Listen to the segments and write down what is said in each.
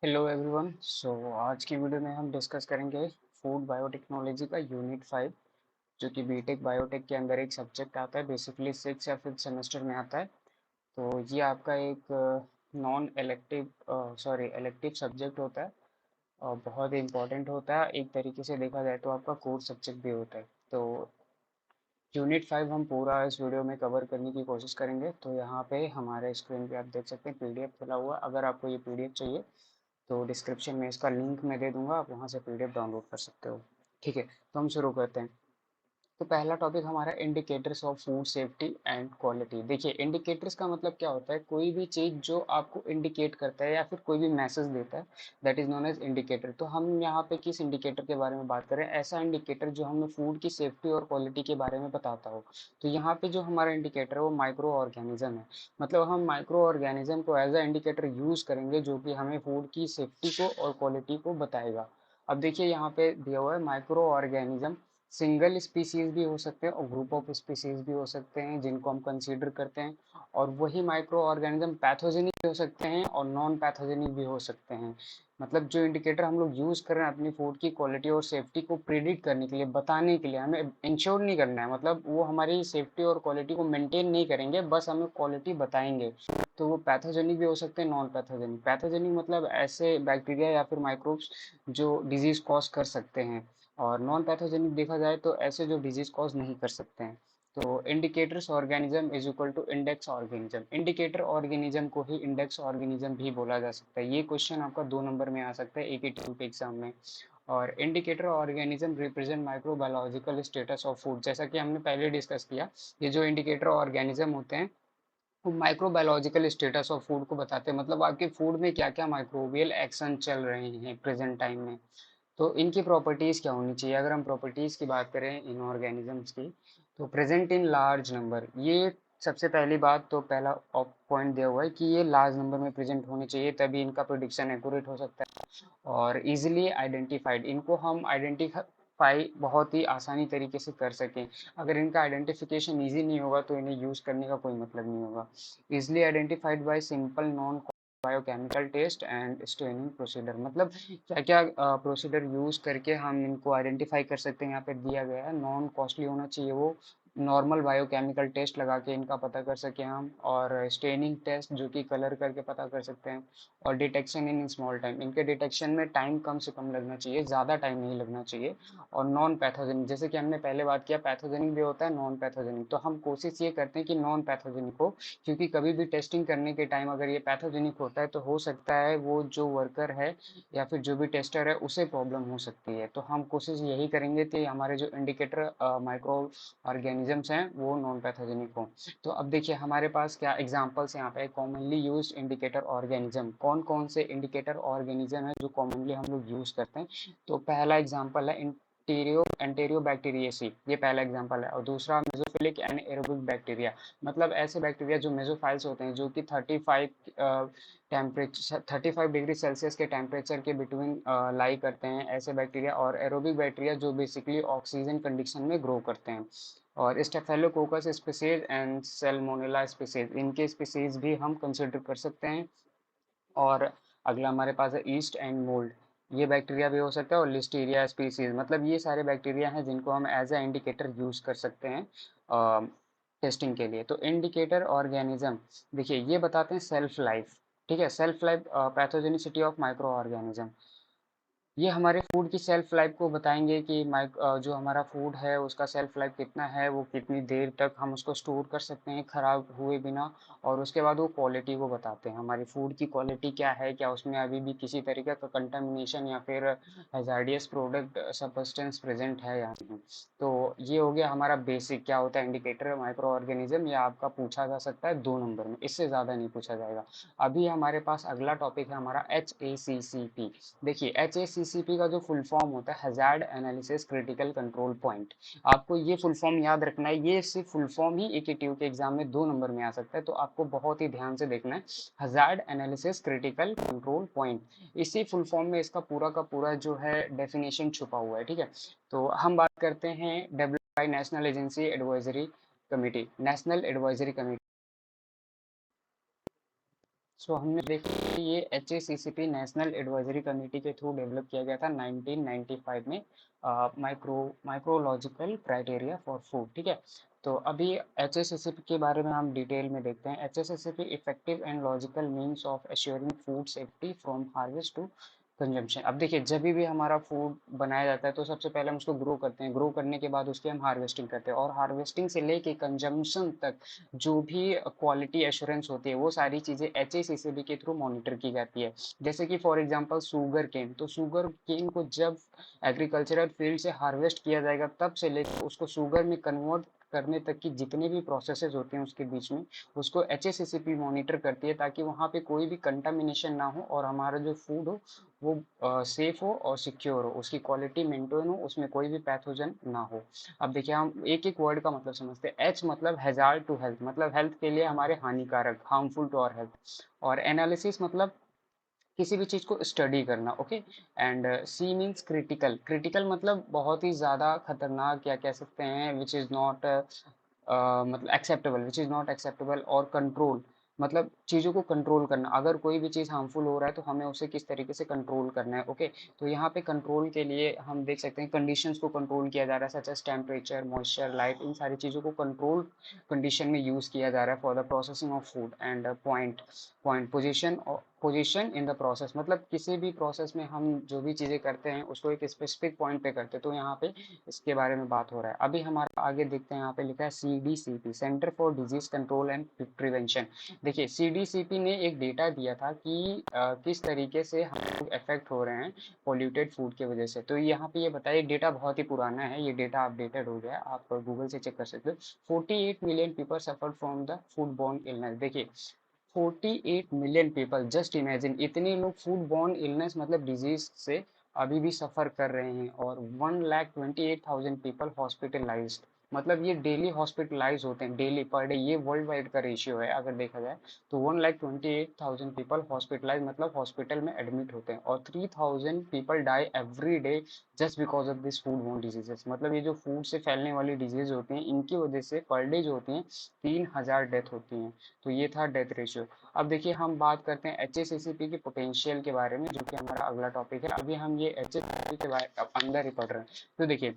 Hello everyone. आज की video में हम डिस्कस करेंगे फूड बायोटेक्नोलॉजी का यूनिट 5, जो कि बीटेक बायोटेक के अंदर एक सब्जेक्ट आता है। बेसिकली 6 या 5 सेमेस्टर में आता है। तो ये आपका एक नॉन इलेक्टिव इलेक्टिव सब्जेक्ट होता है और बहुत ही इम्पोर्टेंट होता है। एक तरीके से देखा जाए तो आपका कोर सब्जेक्ट भी होता है। तो यूनिट 5 हम पूरा इस वीडियो में कवर करने की कोशिश करेंगे। तो यहाँ पे हमारे स्क्रीन पे आप देख सकते हैं पीडीएफ खुला हुआ। अगर आपको ये पीडीएफ चाहिए तो डिस्क्रिप्शन में इसका लिंक मैं दे दूंगा, आप वहाँ से पीडीएफ डाउनलोड कर सकते हो। ठीक है, तो हम शुरू करते हैं। तो पहला टॉपिक हमारा indicators of food safety and quality. देखिए, इंडिकेटर्स का मतलब क्या होता है? कोई भी चीज़ जो आपको इंडिकेट करता है या फिर कोई भी मैसेज देता है, that is known as indicator. तो हम यहाँ पे किस इंडिकेटर के बारे में बात करें? ऐसा इंडिकेटर जो हमें फूड की सेफ्टी और क्वालिटी के बारे में बताता हो। तो यहाँ पे जो हमारा इंडिकेटर है वो माइक्रो ऑर्गेनिज्म है। मतलब हम माइक्रो ऑर्गेनिज्म को एज अ इंडिकेटर यूज करेंगे, जो कि हमें फूड की सेफ्टी को और क्वालिटी को बताएगा। अब देखिए, यहाँ पे दिया हुआ है माइक्रो ऑर्गेनिज्म सिंगल स्पीसीज भी हो सकते हैं और ग्रुप ऑफ स्पीसीज भी हो सकते हैं, जिनको हम कंसीडर करते हैं। और वही माइक्रो ऑर्गेनिज्म पैथोजेनिक भी हो सकते हैं और नॉन पैथोजेनिक भी हो सकते हैं। मतलब जो इंडिकेटर हम लोग यूज कर रहे हैं अपनी फूड की क्वालिटी और सेफ्टी को प्रिडिक्ट करने के लिए, बताने के लिए, हमें इंश्योर नहीं करना है। मतलब वो हमारी सेफ्टी और क्वालिटी को मेंटेन नहीं करेंगे, बस हमें क्वालिटी बताएंगे। तो वो पैथोजेनिक भी हो सकते हैं, नॉन पैथोजेनिक। पैथोजेनिक मतलब ऐसे बैक्टीरिया या फिर माइक्रोब्स जो डिजीज कॉज कर सकते हैं, और नॉन पैथोजेनिक देखा जाए तो ऐसे जो डिजीज कॉज नहीं कर सकते हैं। तो indicators organism is equal to index organism. Indicator organism को ही इंडेक्स ऑर्गेनिज्म भी बोला जा सकता है। ये क्वेश्चन आपका 2 नंबर में आ सकता है एक ही टाइम पे एग्जाम में। और indicator organism represent microbiological status of food. जैसा कि हमने पहले डिस्कस किया, ये जो इंडिकेटर ऑर्गेनिज्म होते हैं वो माइक्रोबायोलॉजिकल स्टेटस ऑफ फूड को बताते हैं। मतलब आपके फूड में क्या क्या माइक्रोबियल एक्शन चल रहे हैं प्रेजेंट टाइम में। तो इनकी प्रॉपर्टीज़ क्या होनी चाहिए? अगर हम प्रॉपर्टीज़ की बात करें इन ऑर्गेनिजम्स की, तो प्रेजेंट इन लार्ज नंबर, ये सबसे पहली बात। तो पहला पॉइंट दिया हुआ है कि ये लार्ज नंबर में प्रेजेंट होने चाहिए, तभी इनका प्रोडिक्शन एक्यूरेट हो सकता है। और इजीली आइडेंटिफाइड, इनको हम आइडेंटिफाई बहुत ही आसानी तरीके से कर सकें। अगर इनका आइडेंटिफिकेशन ईजी नहीं होगा तो इन्हें यूज़ करने का कोई मतलब नहीं होगा। Easily identified by simple non biochemical test and staining procedure. मतलब क्या क्या प्रोसीडर यूज़ करके हम इनको आइडेंटिफाई कर सकते हैं, यहाँ पे दिया गया है। नॉन कॉस्टली होना चाहिए वो, नॉर्मल बायोकेमिकल टेस्ट लगा के इनका पता कर सकें हम, और स्टेनिंग टेस्ट जो कि कलर करके पता कर सकते हैं। और डिटेक्शन इन स्मॉल टाइम, इनके डिटेक्शन में टाइम कम से कम लगना चाहिए, ज़्यादा टाइम नहीं लगना चाहिए। और नॉन पैथोजेनिक, जैसे कि हमने पहले बात किया, पैथोजेनिक भी होता है, नॉन पैथोजेनिक। तो हम कोशिश ये करते हैं कि नॉन पैथोजेनिक हो, क्योंकि कभी भी टेस्टिंग करने के टाइम अगर ये पैथोजेनिक होता है तो हो सकता है वो जो वर्कर है या फिर जो भी टेस्टर है उसे प्रॉब्लम हो सकती है। तो हम कोशिश यही करेंगे कि हमारे जो इंडिकेटर माइक्रो ऑर्गेनिजम्स हैं वो नॉन पैथोजेनिक हों। तो अब देखिए हमारे पास क्या एग्जांपल्स यहाँ पे कॉमनली यूज इंडिकेटर ऑर्गेनिज्म। कौन कौन से इंडिकेटर ऑर्गेनिज्म है जो कॉमनली हम लोग यूज करते हैं? तो पहला एग्जांपल है एंटेरियोबैक्टीरियेसी, ये पहला एग्जांपल है। और दूसरा मेसोफिलिक एंड एरोबिक बैक्टीरिया। मतलब ऐसे बैक्टीरिया जो मेसोफाइल्स होते हैं, जो कि 35 डिग्री सेल्सियस के टेम्परेचर के बिटवीन लाई करते हैं, ऐसे बैक्टीरिया। और एरोबिक बैक्टीरिया जो बेसिकली ऑक्सीजन कंडीशन में ग्रो करते हैं। और Staphylococcus species and Salmonella species, इनके स्पीसीज भी हम कंसिडर कर सकते हैं। और अगला हमारे पास है ईस्ट एंड मोल्ड, ये बैक्टीरिया भी हो सकता है। और लिस्टीरिया स्पीसीज, मतलब ये सारे बैक्टीरिया हैं जिनको हम एज ए इंडिकेटर यूज कर सकते हैं टेस्टिंग के लिए। तो इंडिकेटर ऑर्गेनिज्म, देखिए ये बताते हैं सेल्फ लाइफ। ठीक है, self life, pathogenicity of micro organism. ये हमारे फूड की सेल्फ लाइफ को बताएंगे कि जो हमारा फूड है उसका सेल्फ लाइफ कितना है, वो कितनी देर तक हम उसको स्टोर कर सकते हैं खराब हुए बिना। और उसके बाद वो क्वालिटी को बताते हैं, हमारी फूड की क्वालिटी क्या है, क्या उसमें अभी भी किसी तरीके का कंटामिनेशन या फिर हैजार्डियस प्रोडक्ट सब्सटेंस प्रेजेंट है या नहीं। तो ये हो गया हमारा बेसिक क्या होता है इंडिकेटर माइक्रो ऑर्गेनिज्म। ये आपका पूछा जा सकता है 2 नंबर में, इससे ज़्यादा नहीं पूछा जाएगा। अभी हमारे पास अगला टॉपिक है हमारा HACCP। देखिए HACCP का जो फुल फॉर्म होता है hazard analysis critical control point. आपको ये फुल फॉर्म याद रखना है। ये सिर्फ फुल फॉर्म ही AKTU के एग्जाम में 2 नंबर में आ सकता है, तो आपको बहुत ही ध्यान से देखना है। Hazard analysis critical control point, इसी फुल फॉर्म में इसका पूरा का पूरा जो है डेफिनेशन छुपा हुआ है। ठीक है, तो हम बात करते हैं WI national agency advisory committee, national advisory committee. So हमने देखा कि ये HACCP नेशनल एडवाइजरी कमेटी के थ्रू डेवलप किया गया था 1995 में, माइक्रोलॉजिकल क्राइटेरिया फॉर फूड, ठीक है। तो अभी HACCP के बारे में हम डिटेल में देखते हैं। HACCP effective and logical means of assuring food safety from harvest to consumption. अब देखिए, जब भी हमारा फूड बनाया जाता है तो सबसे पहले हम उसको ग्रो करते हैं, ग्रो करने के बाद उसकी हम हार्वेस्टिंग करते हैं, और हार्वेस्टिंग से लेके कंजम्पशन तक जो भी क्वालिटी एश्योरेंस होती है वो सारी चीज़ें HACCP के थ्रू मॉनिटर की जाती है। जैसे कि फॉर एग्जांपल शुगर केन, तो शुगर केन को जब एग्रीकल्चरल फील्ड से हार्वेस्ट किया जाएगा तब से लेकर उसको शुगर में कन्वर्ट करने तक की जितने भी प्रोसेसेस होते हैं उसके बीच में, उसको HACCP मॉनिटर करती है, ताकि वहाँ पे कोई भी कंटामिनेशन ना हो और हमारा जो फूड हो वो सेफ हो और सिक्योर हो, उसकी क्वालिटी मेंटेन हो, उसमें कोई भी पैथोजन ना हो। अब देखिए, हम एक एक वर्ड का मतलब समझते हैं। एच मतलब हैजार्ड टू हेल्थ, मतलब हेल्थ के लिए हमारे हानिकारक, हार्मफुल टू आवर हेल्थ। और एनालिसिस मतलब किसी भी चीज़ को स्टडी करना, okay. And C means critical, critical मतलब बहुत ही ज़्यादा खतरनाक, या कह सकते हैं विच इज़ नॉट मतलब acceptable, which is not acceptable. और कंट्रोल मतलब चीज़ों को कंट्रोल करना, अगर कोई भी चीज़ हार्मफुल हो रहा है तो हमें उसे किस तरीके से कंट्रोल करना है, ओके। तो यहाँ पे कंट्रोल के लिए हम देख सकते हैं कंडीशंस को कंट्रोल किया जा रहा है, such as temperature, moisture, light, इन सारी चीज़ों को कंट्रोल कंडीशन में यूज़ किया जा रहा है for the processing of food. And point point position, position in the process मतलब किसी भी प्रोसेस में हम जो भी चीज़ें करते हैं उसको एक स्पेसिफिक पॉइंट पे करते हैं, तो यहाँ पे इसके बारे में बात हो रहा है। अभी हमारा आगे देखते हैं, यहाँ पे लिखा है CDCP, centre for disease control and prevention. देखिए, CDCP ने एक डेटा दिया था कि किस तरीके से हम लोग अफेक्ट हो रहे हैं पोल्यूटेड फूड की वजह से। तो यहाँ पे ये बताइए, डेटा बहुत ही पुराना है, ये डेटा अपडेटेड हो गया है, आप गूगल से चेक कर सकते हो। 48 million people suffer from the food borne illness. देखिए, 48 मिलियन पीपल, जस्ट इमेजिन, इतने लोग फूड बॉर्न इलनेस मतलब डिजीज से अभी भी सफ़र कर रहे हैं। और 1,28,000 पीपल हॉस्पिटलाइज्ड, मतलब ये डेली हॉस्पिटलाइज होते हैं, डेली पर डे, ये वर्ल्ड वाइड का रेशियो है अगर देखा जाए। तो 1,28,000 पीपल हॉस्पिटलाइज मतलब हॉस्पिटल में एडमिट होते हैं, और 3,000 people die every day just because of this food borne diseases. मतलब ये जो फूड से फैलने वाली डिजीज होती हैं इनकी वजह से पर डे जो होती हैं 3,000 डेथ होती हैं। तो ये था डेथ रेशियो। अब देखिए, हम बात करते हैं HACCP के पोटेंशियल के बारे में, जो कि हमारा अगला टॉपिक है। अभी हम ये HACCP के अंदर ही पढ़ रहे हैं। तो देखिए,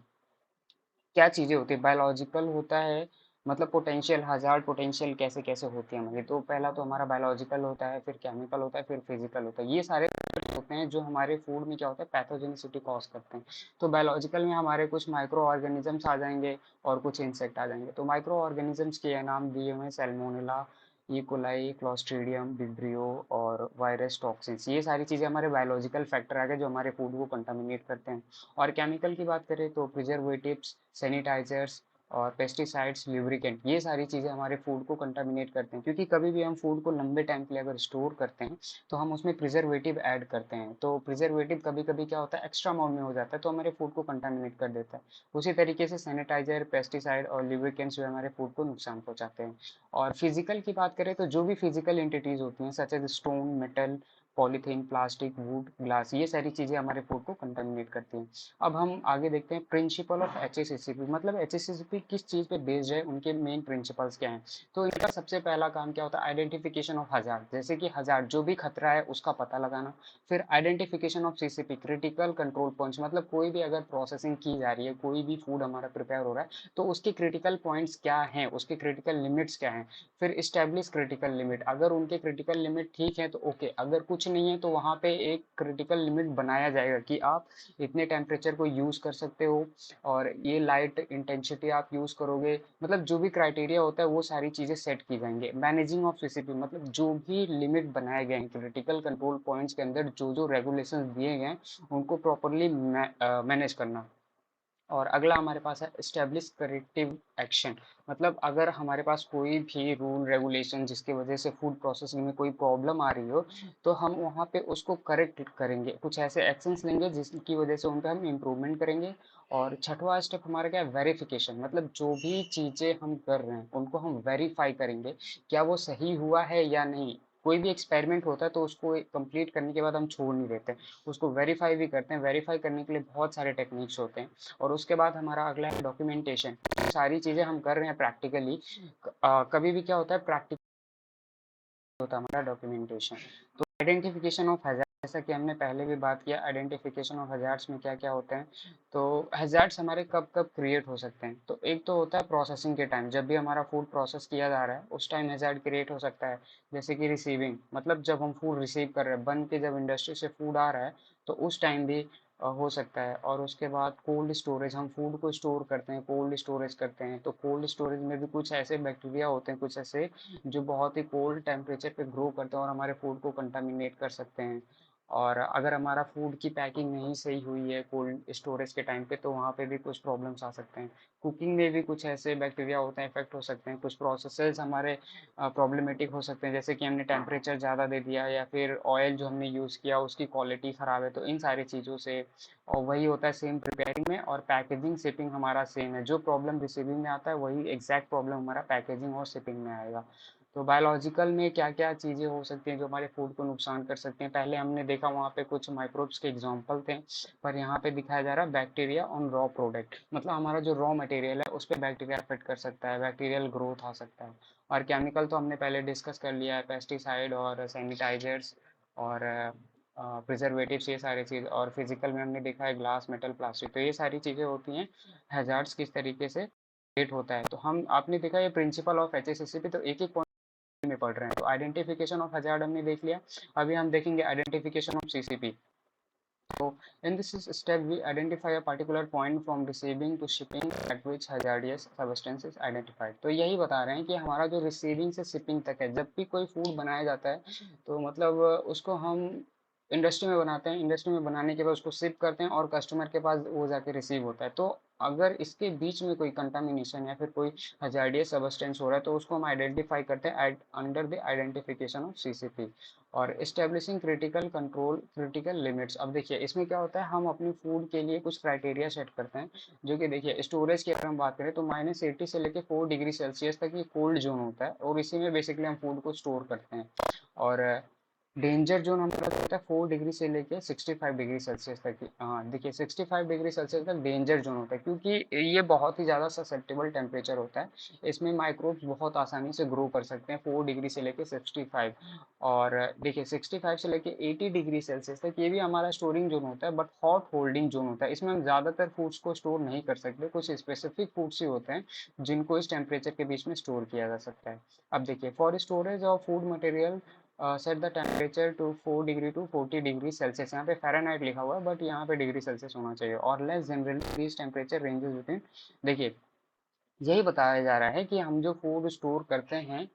क्या चीज़ें होती है, बायोलॉजिकल होता है, मतलब पोटेंशियल, हज़ार्ड पोटेंशियल कैसे कैसे होती है हमारी। तो पहला तो हमारा बायोलॉजिकल होता है, फिर केमिकल होता है, फिर फिजिकल होता है। ये सारे होते हैं जो हमारे फूड में क्या होता है, पैथोजेनिसिटी कॉज करते हैं। तो बायोलॉजिकल में हमारे कुछ माइक्रो ऑर्गेनिजम्स आ जाएंगे और कुछ इंसेक्ट आ जाएंगे। तो माइक्रो ऑर्गेनिजम्स के नाम दिए हुए हैं, Salmonella, E coli, Clostridium, vibrio और वायरस टॉक्सिन्स। ये सारी चीज़ें हमारे बायोलॉजिकल फैक्टर आ गए जो हमारे फूड को कंटामिनेट करते हैं। और केमिकल की बात करें तो प्रिजर्वेटिव्स, सैनिटाइजर्स और पेस्टिसाइड्स, ल्यूब्रिकेंट, ये सारी चीज़ें हमारे फूड को कंटामिनेट करते हैं, क्योंकि कभी भी हम फूड को लंबे टाइम के लिए अगर स्टोर करते हैं तो हम उसमें प्रिजर्वेटिव ऐड करते हैं। तो प्रिजर्वेटिव कभी कभी क्या होता है, एक्स्ट्रा अमाउंट में हो जाता है, तो हमारे फूड को कंटामिनेट कर देता है। उसी तरीके से सैनिटाइजर, पेस्टिसाइड और ल्यूब्रिकेंट्स जो हमारे फूड को नुकसान पहुंचाते हैं। और फिजिकल की बात करें तो जो भी फिजिकल एंटिटीज होती हैं, such as stone, metal, polythene, plastic, wood, glass, ये सारी चीज़ें हमारे फूड को कंटामिनेट करती हैं। अब हम आगे देखते हैं प्रिंसिपल ऑफ HACCP, मतलब HACCP किस चीज़ पे बेस्ड है, उनके मेन प्रिंसिपल्स क्या हैं। तो इनका सबसे पहला काम क्या होता है, आइडेंटिफिकेशन ऑफ हज़ार्ड, जैसे कि हज़ार्ड जो भी खतरा है उसका पता लगाना। फिर identification of CCP, critical control points, मतलब कोई भी अगर प्रोसेसिंग की जा रही है, कोई भी फूड हमारा प्रिपेयर हो रहा है तो उसके क्रिटिकल पॉइंट्स क्या हैं, उसके क्रिटिकल लिमिट्स क्या हैं। फिर इस्टेब्लिश क्रिटिकल लिमिट, अगर उनके क्रिटिकल लिमिट ठीक है तो ओके, अगर कुछ नहीं है तो वहाँ पे एक क्रिटिकल लिमिट बनाया जाएगा कि आप इतने टेम्परेचर को यूज़ कर सकते हो और ये लाइट इंटेंसिटी आप यूज़ करोगे, मतलब जो भी क्राइटेरिया होता है वो सारी चीज़ें सेट की जाएंगे। मैनेजिंग ऑफ CCP मतलब जो भी लिमिट बनाए गए हैं क्रिटिकल कंट्रोल पॉइंट्स के अंदर, जो जो रेगुलेशंस दिए गए हैं उनको प्रॉपरली मैनेज करना। और अगला हमारे पास है एस्टेब्लिश करेक्टिव एक्शन, मतलब अगर हमारे पास कोई भी रूल रेगुलेशन जिसकी वजह से फूड प्रोसेसिंग में कोई प्रॉब्लम आ रही हो, तो हम वहाँ पे उसको करेक्ट करेंगे, कुछ ऐसे एक्शंस लेंगे जिसकी वजह से उनका हम इम्प्रूवमेंट करेंगे। और छठवां स्टेप हमारा क्या है, वेरिफिकेशन, मतलब जो भी चीज़ें हम कर रहे हैं उनको हम वेरीफाई करेंगे, क्या वो सही हुआ है या नहीं। कोई भी एक्सपेरिमेंट होता है तो उसको कंप्लीट करने के बाद हम छोड़ नहीं देते, उसको वेरीफाई भी करते हैं। वेरीफाई करने के लिए बहुत सारे टेक्निक्स होते हैं। और उसके बाद हमारा अगला है डॉक्यूमेंटेशन, सारी चीज़ें हम कर रहे हैं प्रैक्टिकली। कभी भी क्या होता है, प्रैक्टिकल होता है हमारा डॉक्यूमेंटेशन। तो आइडेंटिफिकेशन ऑफ हैजार्ड, जैसा कि हमने पहले भी बात किया, आइडेंटिफिकेशन ऑफ हैजार्ड्स में क्या क्या होते हैं। तो हैजार्ड्स हमारे कब कब क्रिएट हो सकते हैं, तो एक तो होता है प्रोसेसिंग के टाइम, जब भी हमारा फूड प्रोसेस किया जा रहा है उस टाइम हैजार्ड क्रिएट हो सकता है। जैसे कि रिसीविंग, मतलब जब हम फूड रिसीव कर रहे हैं, बन के जब इंडस्ट्री से फूड आ रहा है तो उस टाइम भी हो सकता है। और उसके बाद कोल्ड स्टोरेज, हम फूड को स्टोर करते हैं, कोल्ड स्टोरेज करते हैं, तो कोल्ड स्टोरेज में भी कुछ ऐसे बैक्टीरिया होते हैं, कुछ ऐसे जो बहुत ही कोल्ड टेम्परेचर पे ग्रो करते हैं और हमारे फूड को कंटामिनेट कर सकते हैं। और अगर हमारा फूड की पैकिंग नहीं सही हुई है कोल्ड स्टोरेज के टाइम पे, तो वहाँ पे भी कुछ प्रॉब्लम्स आ सकते हैं। कुकिंग में भी कुछ ऐसे बैक्टीरिया होते हैं, इफेक्ट हो सकते हैं। कुछ प्रोसेसेस हमारे प्रॉब्लमेटिक हो सकते हैं, जैसे कि हमने टेम्परेचर ज़्यादा दे दिया या फिर ऑयल जो हमने यूज़ किया उसकी क्वालिटी ख़राब है, तो इन सारी चीज़ों से। और वही होता है सेम प्रिपेयरिंग में, और पैकेजिंग शिपिंग हमारा सेम है। जो प्रॉब्लम रिसीविंग में आता है वही एग्जैक्ट प्रॉब्लम हमारा पैकेजिंग और शिपिंग में आएगा। तो बायोलॉजिकल में क्या क्या चीज़ें हो सकती हैं जो हमारे फूड को नुकसान कर सकती हैं, पहले हमने देखा वहाँ पे कुछ माइक्रोब्स के एग्जांपल थे, पर यहाँ पे दिखाया जा रहा है बैक्टीरिया ऑन रॉ प्रोडक्ट, मतलब हमारा जो रॉ मटेरियल है उस पर बैक्टीरिया अफेक्ट कर सकता है, बैक्टीरियल ग्रोथ आ सकता है। और केमिकल तो हमने पहले डिस्कस कर लिया है, पेस्टिसाइड और सैनिटाइजर्स और प्रिजर्वेटिव्स, ये सारी चीज़। और फिजिकल में हमने देखा है ग्लास, मेटल, प्लास्टिक, तो ये सारी चीज़ें होती हैं। हैजार्ड्स किस तरीके से क्रिएट होता है, तो हम आपने देखा ये प्रिंसिपल ऑफ एचएसएससीपी, तो एक एक में पढ़ रहे हैं। तो आइडेंटिफिकेशन ऑफ हजार्ड हमने देख लिया। अभी हम देखेंगे आइडेंटिफिकेशन ऑफ सीसीपी। तो in this step we identify a particular point from receiving to shipping at which hazardous substance is identified. तो यही बता रहे हैं कि हमारा जो रिसीविंग से शिपिंग तक है, जब भी कोई फूड बनाया जाता है तो मतलब उसको हम इंडस्ट्री में बनाते हैं, इंडस्ट्री में बनाने के बाद उसको शिप करते हैं और कस्टमर के पास वो जाके रिसीव होता है। तो अगर इसके बीच में कोई कंटामिनेशन या फिर कोई हजार्डियस सब्सटेंस हो रहा है तो उसको हम आइडेंटिफाई करते हैं under the identification of CCP. और establishing critical control, critical limits. अब देखिए इसमें क्या होता है, हम अपने फूड के लिए कुछ क्राइटेरिया सेट करते हैं, जो कि देखिए स्टोरेज की अगर हम बात करें तो -80 से लेकर 4 डिग्री सेल्सियस तक ये कोल्ड जोन होता है, और इसी में बेसिकली हम फूड को स्टोर करते हैं। और डेंजर जोन हमारा होता है 4 डिग्री से लेके 65 डिग्री सेल्सियस तक की। हाँ देखिए 65 डिग्री सेल्सियस तक डेंजर जोन होता है, क्योंकि ये बहुत ही ज़्यादा ससेप्टेबल टेम्परेचर होता है। इसमें माइक्रोब्स बहुत आसानी से ग्रो कर सकते हैं 4 डिग्री से लेके 65। और देखिए 65 से लेके 80 डिग्री सेल्सियस तक ये भी हमारा स्टोरिंग जोन होता है, बट हॉट होल्डिंग जोन होता है। इसमें हम ज़्यादातर फूड्स को स्टोर नहीं कर सकते, कुछ स्पेसिफिक फूड्स ही होते हैं जिनको इस टेम्परेचर के बीच में स्टोर किया जा सकता है। अब देखिए for storage of food material set the temperature to 4 degree to 40 degree Celsius. यहाँ पे फ़ारेनहाइट लिखा हुआ है बट यहाँ पे डिग्री सेल्सियस होना चाहिए, और less generally this temperature ranges between. देखिए यही बताया जा रहा है कि हम जो फूड स्टोर करते हैं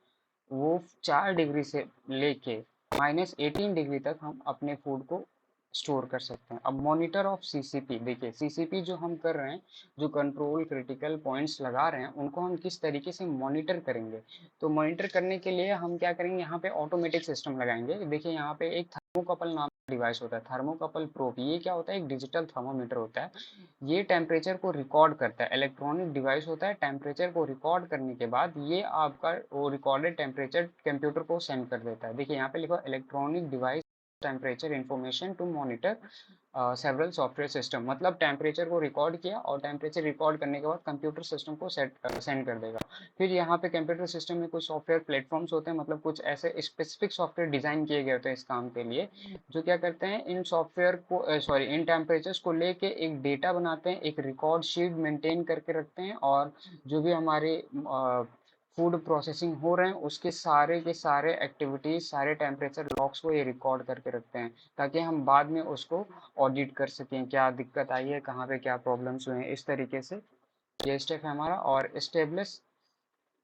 वो 4 डिग्री से लेके -18 डिग्री तक हम अपने फूड को स्टोर कर सकते हैं। अब मॉनिटर ऑफ सीसीपी, देखिए सीसीपी जो हम कर रहे हैं, जो कंट्रोल क्रिटिकल पॉइंट्स लगा रहे हैं, उनको हम किस तरीके से मॉनिटर करेंगे। तो मॉनिटर करने के लिए हम क्या करेंगे, यहाँ पे ऑटोमेटिक सिस्टम लगाएंगे। देखिए यहाँ पे एक थर्मोकपल नाम का डिवाइस होता है, थर्मोकपल प्रोब। ये क्या होता है, एक डिजिटल थर्मोमीटर होता है। ये टेम्परेचर को रिकॉर्ड करता है, इलेक्ट्रॉनिक डिवाइस होता है। टेम्परेचर को रिकॉर्ड करने के बाद ये आपका वो रिकॉर्डेड टेम्परेचर कंप्यूटर को सेंड कर देता है। देखिए यहाँ पे लिखा electronic device temperature information to monitor several software system, मतलब टेम्परेचर को रिकॉर्ड किया और टेम्परेचर रिकॉर्ड करने के बाद कंप्यूटर सिस्टम को सेंड कर देगा। फिर यहाँ पे कंप्यूटर सिस्टम में कुछ सॉफ्टवेयर प्लेटफॉर्म्स होते हैं, मतलब कुछ ऐसे स्पेसिफिक सॉफ्टवेयर डिजाइन किए गए होते हैं इस काम के लिए, जो क्या करते हैं, इन सॉफ्टवेयर को सॉरी इन टेम्परेचर्स को लेके एक डेटा बनाते हैं, एक रिकॉर्ड शीट मेंटेन करके रखते हैं, और जो भी हमारे फूड प्रोसेसिंग हो रहे हैं उसके सारे के सारे एक्टिविटीज, सारे टेम्परेचर लॉग्स को ये रिकॉर्ड करके रखते हैं, ताकि हम बाद में उसको ऑडिट कर सकें, क्या दिक्कत आई है, कहाँ पे क्या प्रॉब्लम्स हुए हैं। इस तरीके से ये स्टेप है हमारा। और स्टेबलिश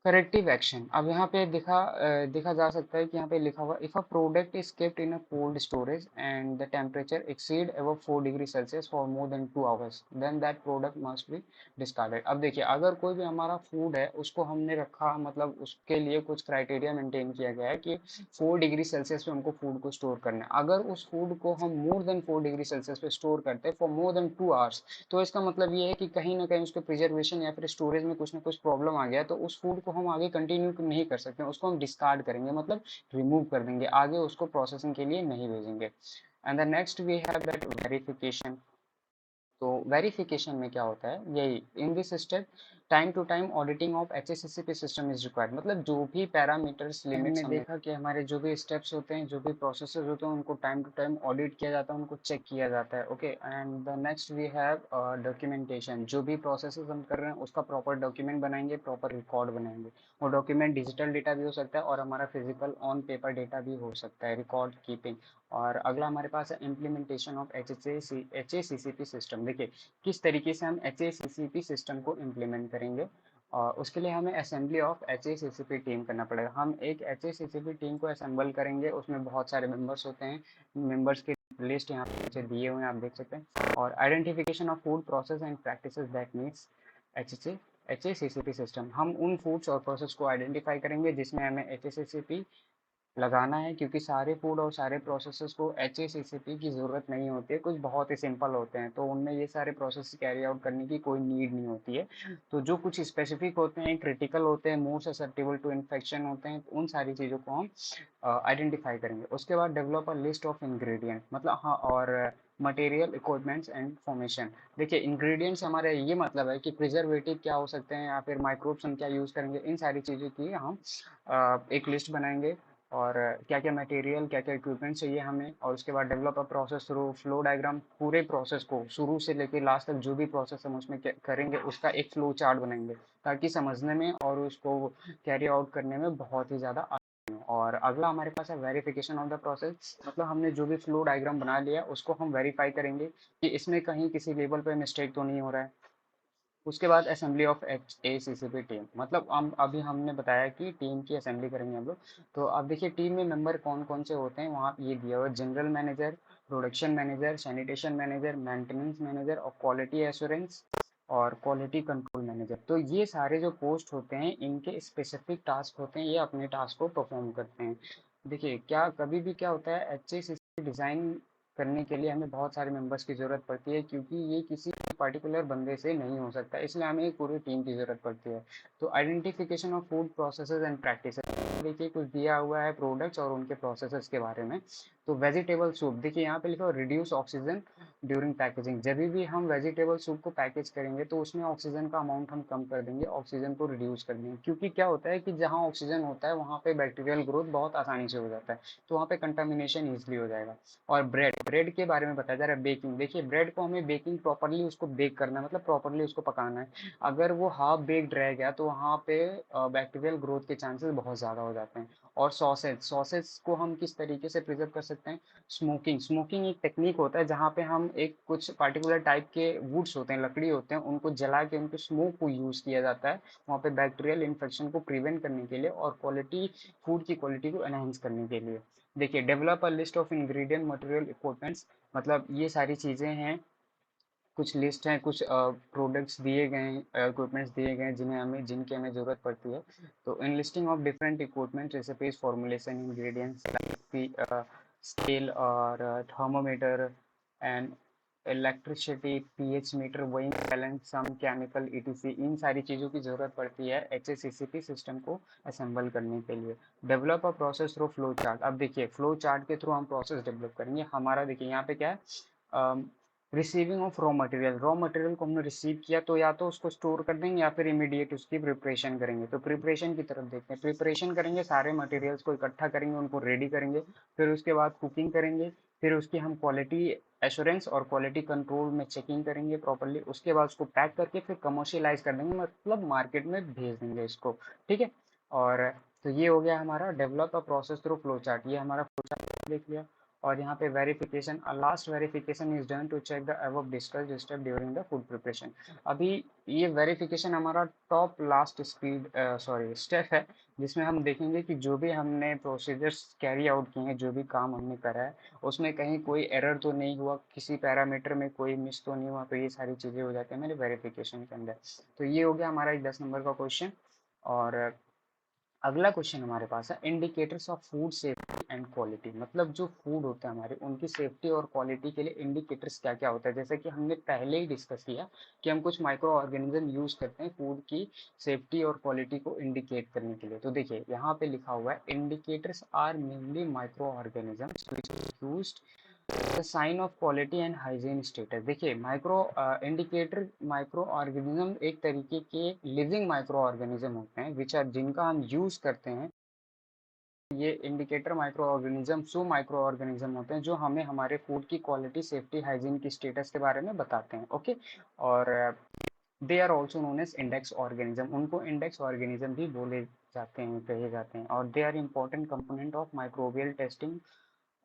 करेक्टिव एक्शन। अब यहाँ पे देखा जा सकता है कि यहाँ पे लिखा हुआ, if a product is kept in a cold storage and the temperature exceed above 4 degree Celsius for more than 2 hours, then that product must be discarded. अब देखिए अगर कोई भी हमारा फूड है उसको हमने रखा, मतलब उसके लिए कुछ क्राइटेरिया मेंटेन किया गया है कि 4 डिग्री सेल्सियस पे हमको फूड को स्टोर करना है। अगर उस फूड को हम मोर देन 4 डिग्री सेल्सियस पे स्टोर करते हैं फॉर मोर देन 2 आवर्स, तो इसका मतलब ये है कि कहीं ना कहीं उसके प्रिजर्वेशन या फिर स्टोरेज में कुछ ना कुछ प्रॉब्लम आ गया, तो उस फूड को हम आगे कंटिन्यू नहीं कर सकते, उसको हम डिस्कार्ड करेंगे, मतलब रिमूव कर देंगे, आगे उसको प्रोसेसिंग के लिए नहीं भेजेंगे। And the next we have that verification. तो वेरिफिकेशन में क्या होता है, यही in this step time to time auditing of HACCP system is required, मतलब जो भी पैरामीटर्स लिमिट्स हमने देखा कि हमारे जो भी स्टेप्स होते हैं, जो भी प्रोसेसेस होते हैं, उनको टाइम टू टाइम ऑडिट किया जाता है, उनको चेक किया जाता है। Okay, and the next we have documentation. जो भी प्रोसेसेस हम कर रहे हैं उसका प्रॉपर डॉक्यूमेंट बनाएंगे, प्रॉपर रिकॉर्ड बनाएंगे। वो डॉक्यूमेंट डिजिटल डेटा भी हो सकता है और हमारा फिजिकल ऑन पेपर डेटा भी हो सकता है, रिकॉर्ड कीपिंग। और अगला हमारे पास है इम्प्लीमेंटेशन ऑफ HACCP सिस्टम। देखिए किस तरीके से हम HACCP सिस्टम को इम्प्लीमेंट करेंगे, और उसके लिए हमें असेंबली ऑफ HACCP टीम करना पड़ेगा। हम एक HACCP टीम को असेंबल करेंगे, उसमें बहुत सारे मेंबर्स होते हैं। मेंबर्स की लिस्ट यहाँ पे नीचे दिए हुए हैं, आप देख सकते हैं। और identification of food process and practices that needs HACCP system. हम उन फूड्स और प्रोसेस को आइडेंटिफाई करेंगे जिसमें हमें HACCP लगाना है, क्योंकि सारे फूड और सारे प्रोसेसेस को HACCP की ज़रूरत नहीं होती है, कुछ बहुत ही सिंपल होते हैं, तो उनमें ये सारे प्रोसेस कैरी आउट करने की कोई नीड नहीं होती है। तो जो कुछ स्पेसिफिक होते हैं, क्रिटिकल होते हैं, मोर ससेप्टेबल टू इन्फेक्शन होते हैं, तो उन सारी चीज़ों को हम आइडेंटिफाई करेंगे। उसके बाद develop a list of ingredient, मतलब हाँ, और मटेरियल इक्विपमेंट्स एंड फॉर्मेशन। देखिए इंग्रेडिएंट्स हमारे ये मतलब है कि प्रिजर्वेटिव क्या हो सकते हैं या फिर माइक्रोब्स हम क्या यूज़ करेंगे, इन सारी चीज़ों की हम एक लिस्ट बनाएंगे। और क्या क्या मटेरियल, क्या क्या इक्विपमेंट चाहिए हमें, और उसके बाद develop a process through flow diagram. पूरे प्रोसेस को शुरू से लेकर लास्ट तक जो भी प्रोसेस हम उसमें करेंगे उसका एक फ्लो चार्ट बनाएंगे, ताकि समझने में और उसको कैरी आउट करने में बहुत ही ज़्यादा आसान हो। और अगला हमारे पास है वेरिफिकेशन ऑफ द प्रोसेस, मतलब हमने जो भी फ्लो डायग्राम बना लिया उसको हम वेरीफाई करेंगे कि इसमें कहीं किसी लेवल पे मिस्टेक तो नहीं हो रहा है। उसके बाद असेंबली ऑफ HACCP टीम, मतलब हम अभी हमने बताया कि टीम की असेंबली करेंगे हम लोग। तो अब देखिए टीम में मेंबर कौन कौन से होते हैं, वहाँ ये दिया हुआ है। General manager, production manager, sanitation manager, maintenance manager और क्वालिटी एश्योरेंस और क्वालिटी कंट्रोल मैनेजर। तो ये सारे जो पोस्ट होते हैं इनके स्पेसिफिक टास्क होते हैं, ये अपने टास्क को परफॉर्म करते हैं। देखिए क्या कभी भी क्या होता है, HACCP डिज़ाइन करने के लिए हमें बहुत सारे मेंबर्स की ज़रूरत पड़ती है, क्योंकि ये किसी पर्टिकुलर बंदे से नहीं हो सकता, इसलिए हमें एक पूरी टीम की ज़रूरत पड़ती है। तो identification of food processes and practices, देखिए कुछ दिया हुआ है प्रोडक्ट्स और उनके प्रोसेसेस के बारे में। तो वेजिटेबल सूप, देखिए यहाँ पे लिखा हो रिड्यूस ऑक्सीजन ड्यूरिंग पैकेजिंग। जब भी हम वेजिटेबल सूप को पैकेज करेंगे तो उसमें ऑक्सीजन का अमाउंट हम कम कर देंगे, ऑक्सीजन को रिड्यूस कर देंगे, क्योंकि क्या होता है कि जहाँ ऑक्सीजन होता है वहाँ पे बैक्टीरियल ग्रोथ बहुत आसानी से हो जाता है, तो वहाँ पे कंटामिनेशन ईजिली हो जाएगा। और ब्रेड, ब्रेड के बारे में बताया जा रहा है बेकिंग। देखिए ब्रेड को हमें बेकिंग प्रॉपरली उसको बेक करना है, मतलब प्रॉपरली उसको पकाना है। अगर वो हाफ बेक्ड रह गया तो वहाँ पे बैक्टीरियल ग्रोथ के चांसेस बहुत ज़्यादा हो जाते हैं। और सॉसेज, सॉसेज को हम किस तरीके से प्रिजर्व कर सकते हैं, स्मोकिंग। स्मोकिंग एक टेक्निक होता है जहाँ पे हम एक कुछ पार्टिकुलर टाइप के वुड्स होते हैं, लकड़ी होते हैं, उनको जला के उनके स्मोक को यूज़ किया जाता है वहाँ पे बैक्टीरियल इन्फेक्शन को प्रिवेंट करने के लिए और क्वालिटी, फूड की क्वालिटी को एनहांस करने के लिए। देखिए develop a list of ingredient material equipments, मतलब ये सारी चीज़ें हैं, कुछ लिस्ट हैं, कुछ प्रोडक्ट्स दिए गए हैं, इक्विपमेंट्स दिए गए हैं जिनकी हमें ज़रूरत पड़ती है। तो in listing of different equipment, recipes, formulation, ingredients, scale और thermometer and electricity, pH meter, weighing balance, some chemical, ETC, इन सारी चीज़ों की ज़रूरत पड़ती है HACCP सिस्टम को असेंबल करने के लिए। Develop a process through flow chart. अब देखिए फ्लो चार्ट के थ्रू हम प्रोसेस डेवलप करेंगे। हमारा देखिए यहाँ पे क्या है, receiving of raw material. Raw material को हमने रिसीव किया तो या तो उसको स्टोर कर देंगे या फिर इमीडिएट उसकी प्रिपरेशन करेंगे। तो प्रिपरेशन की तरफ देखते हैं। प्रिपरेशन करेंगे, सारे मटेरियल्स को इकट्ठा करेंगे, उनको रेडी करेंगे, फिर उसके बाद कुकिंग करेंगे, फिर उसकी हम क्वालिटी एश्योरेंस और क्वालिटी कंट्रोल में चेकिंग करेंगे प्रॉपरली। उसके बाद उसको पैक करके फिर कमर्शियलाइज कर देंगे, मतलब मार्केट में भेज देंगे इसको। ठीक है। और तो ये हो गया हमारा develop a process through flow chart, ये हमारा फ्लो चार्ट देख लिया। और यहाँ पे verification, last verification is done to check the above discussed step during the food preparation. अभी ये वेरिफिकेशन हमारा टॉप लास्ट स्टेप है, जिसमें हम देखेंगे कि जो भी हमने प्रोसीजर्स कैरी आउट किए हैं, जो भी काम हमने करा है, उसमें कहीं कोई एरर तो नहीं हुआ, किसी पैरामीटर में कोई मिस तो नहीं हुआ। तो ये सारी चीज़ें हो जाती हैं मेरे वेरिफिकेशन के अंदर। तो ये हो गया हमारा 10 नंबर का क्वेश्चन। और अगला क्वेश्चन हमारे पास है indicators of food safety and quality, मतलब जो फूड होते हैं हमारे, उनकी सेफ्टी और क्वालिटी के लिए इंडिकेटर्स क्या क्या होता है। जैसे कि हमने पहले ही डिस्कस किया कि हम कुछ माइक्रो ऑर्गेनिज्म यूज करते हैं फूड की सेफ्टी और क्वालिटी को इंडिकेट करने के लिए। तो देखिए यहाँ पे लिखा हुआ है indicators are mainly micro organisms sign of quality and hygiene status. देखिए माइक्रो इंडिकेटर माइक्रो ऑर्गेनिज्म एक तरीके के लिविंग माइक्रो ऑर्गेनिज्म होते हैं विच आर जिनका हम यूज करते हैं। ये indicator micro organism so micro organism होते हैं जो हमें हमारे फूड की क्वालिटी, सेफ्टी, हाइजीन की स्टेटस के बारे में बताते हैं। ओके, और they are also known as index organism, उनको इंडेक्स ऑर्गेनिज्म भी बोले जाते हैं, कहे जाते हैं। और they are important component of microbial testing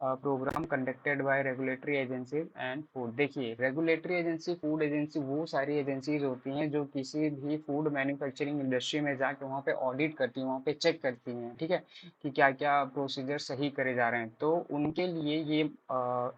program conducted by regulatory agencies and food. देखिए रेगुलेटरी एजेंसी, फूड एजेंसी वो सारी एजेंसीज होती हैं जो किसी भी फूड मैन्युफैक्चरिंग इंडस्ट्री में जाके वहाँ पे ऑडिट करती हैं, वहाँ पे चेक करती हैं, ठीक है, कि क्या क्या प्रोसीजर सही करे जा रहे हैं। तो उनके लिए ये